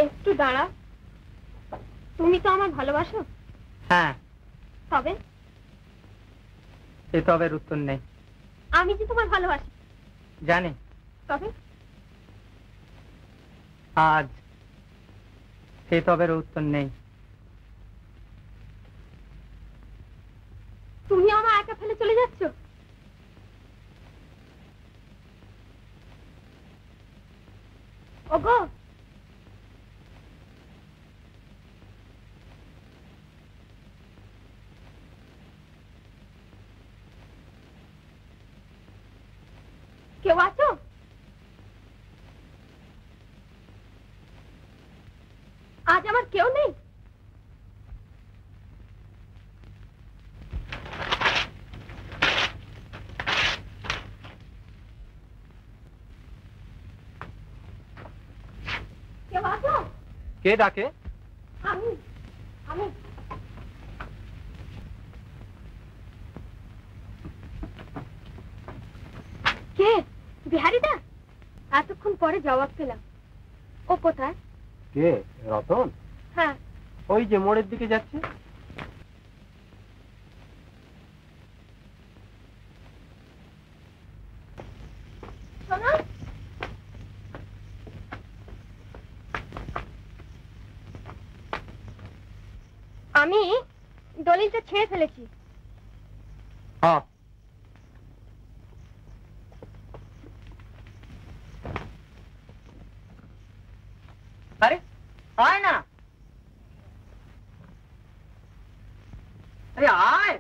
একটু দাঁড়া, তুমি তো আমার ভালোবাসো। হ্যাঁ। তবে এ তবের উত্তর নেই। আমি যে তোমার ভালোবাসি জানি। তবে আজ সে তবের উত্তর নেই। তুমি আমার একা ফেলে চলে যাচ্ছ? ওগো, কেউ আছো? আজ আমার কেউ নেই। কেউ আছো? কে ডাকে? আমি আমি কে? বিহারিদা? এতক্ষণ পরে জবাব পেলাম। ও কোথায়? কে? রতন? হ্যাঁ। ওই যে মোড়ের দিকে যাচ্ছে। শোনো, আমি দলিলটা ছেড়ে ফেলেছি। হ্যাঁ। আরে আয় না, আরে আয়।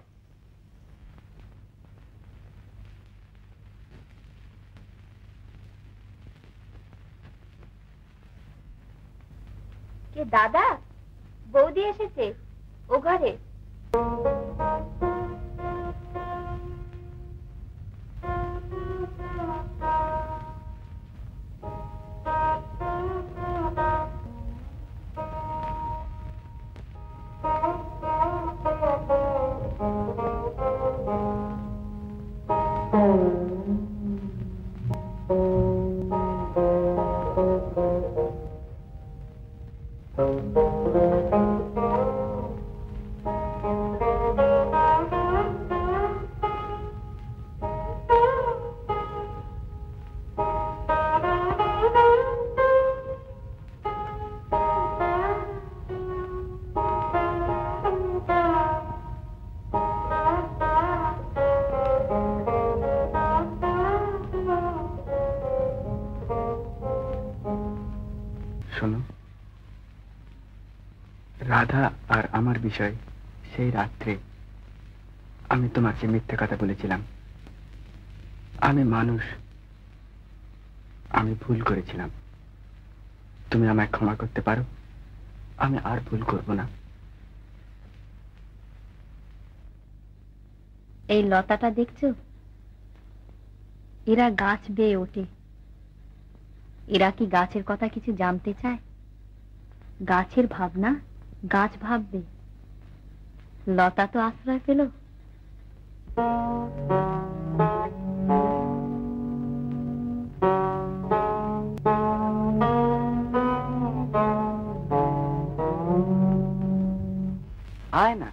কে দাদা? বৌদি এসেছে ও ঘরে। শোনো, রাধা আর আমার বিষয় সেই রাত্রে আমি তোমাকে মিথ্যে কথা বলেছিলাম। আমি মানুষ, আমি ভুল করেছিলাম। তুমি আমায় ক্ষমা করতে পারো? আমি আর ভুল করব না। এই লতাটা দেখছো? এরা গাছ বেয়ে ওঠে। এরা কি গাছের কথা কিছু জানতে চায়? গাছের ভাবনা গাছ ভাববে। লতা তো আশ্রয় পেল। আয় না।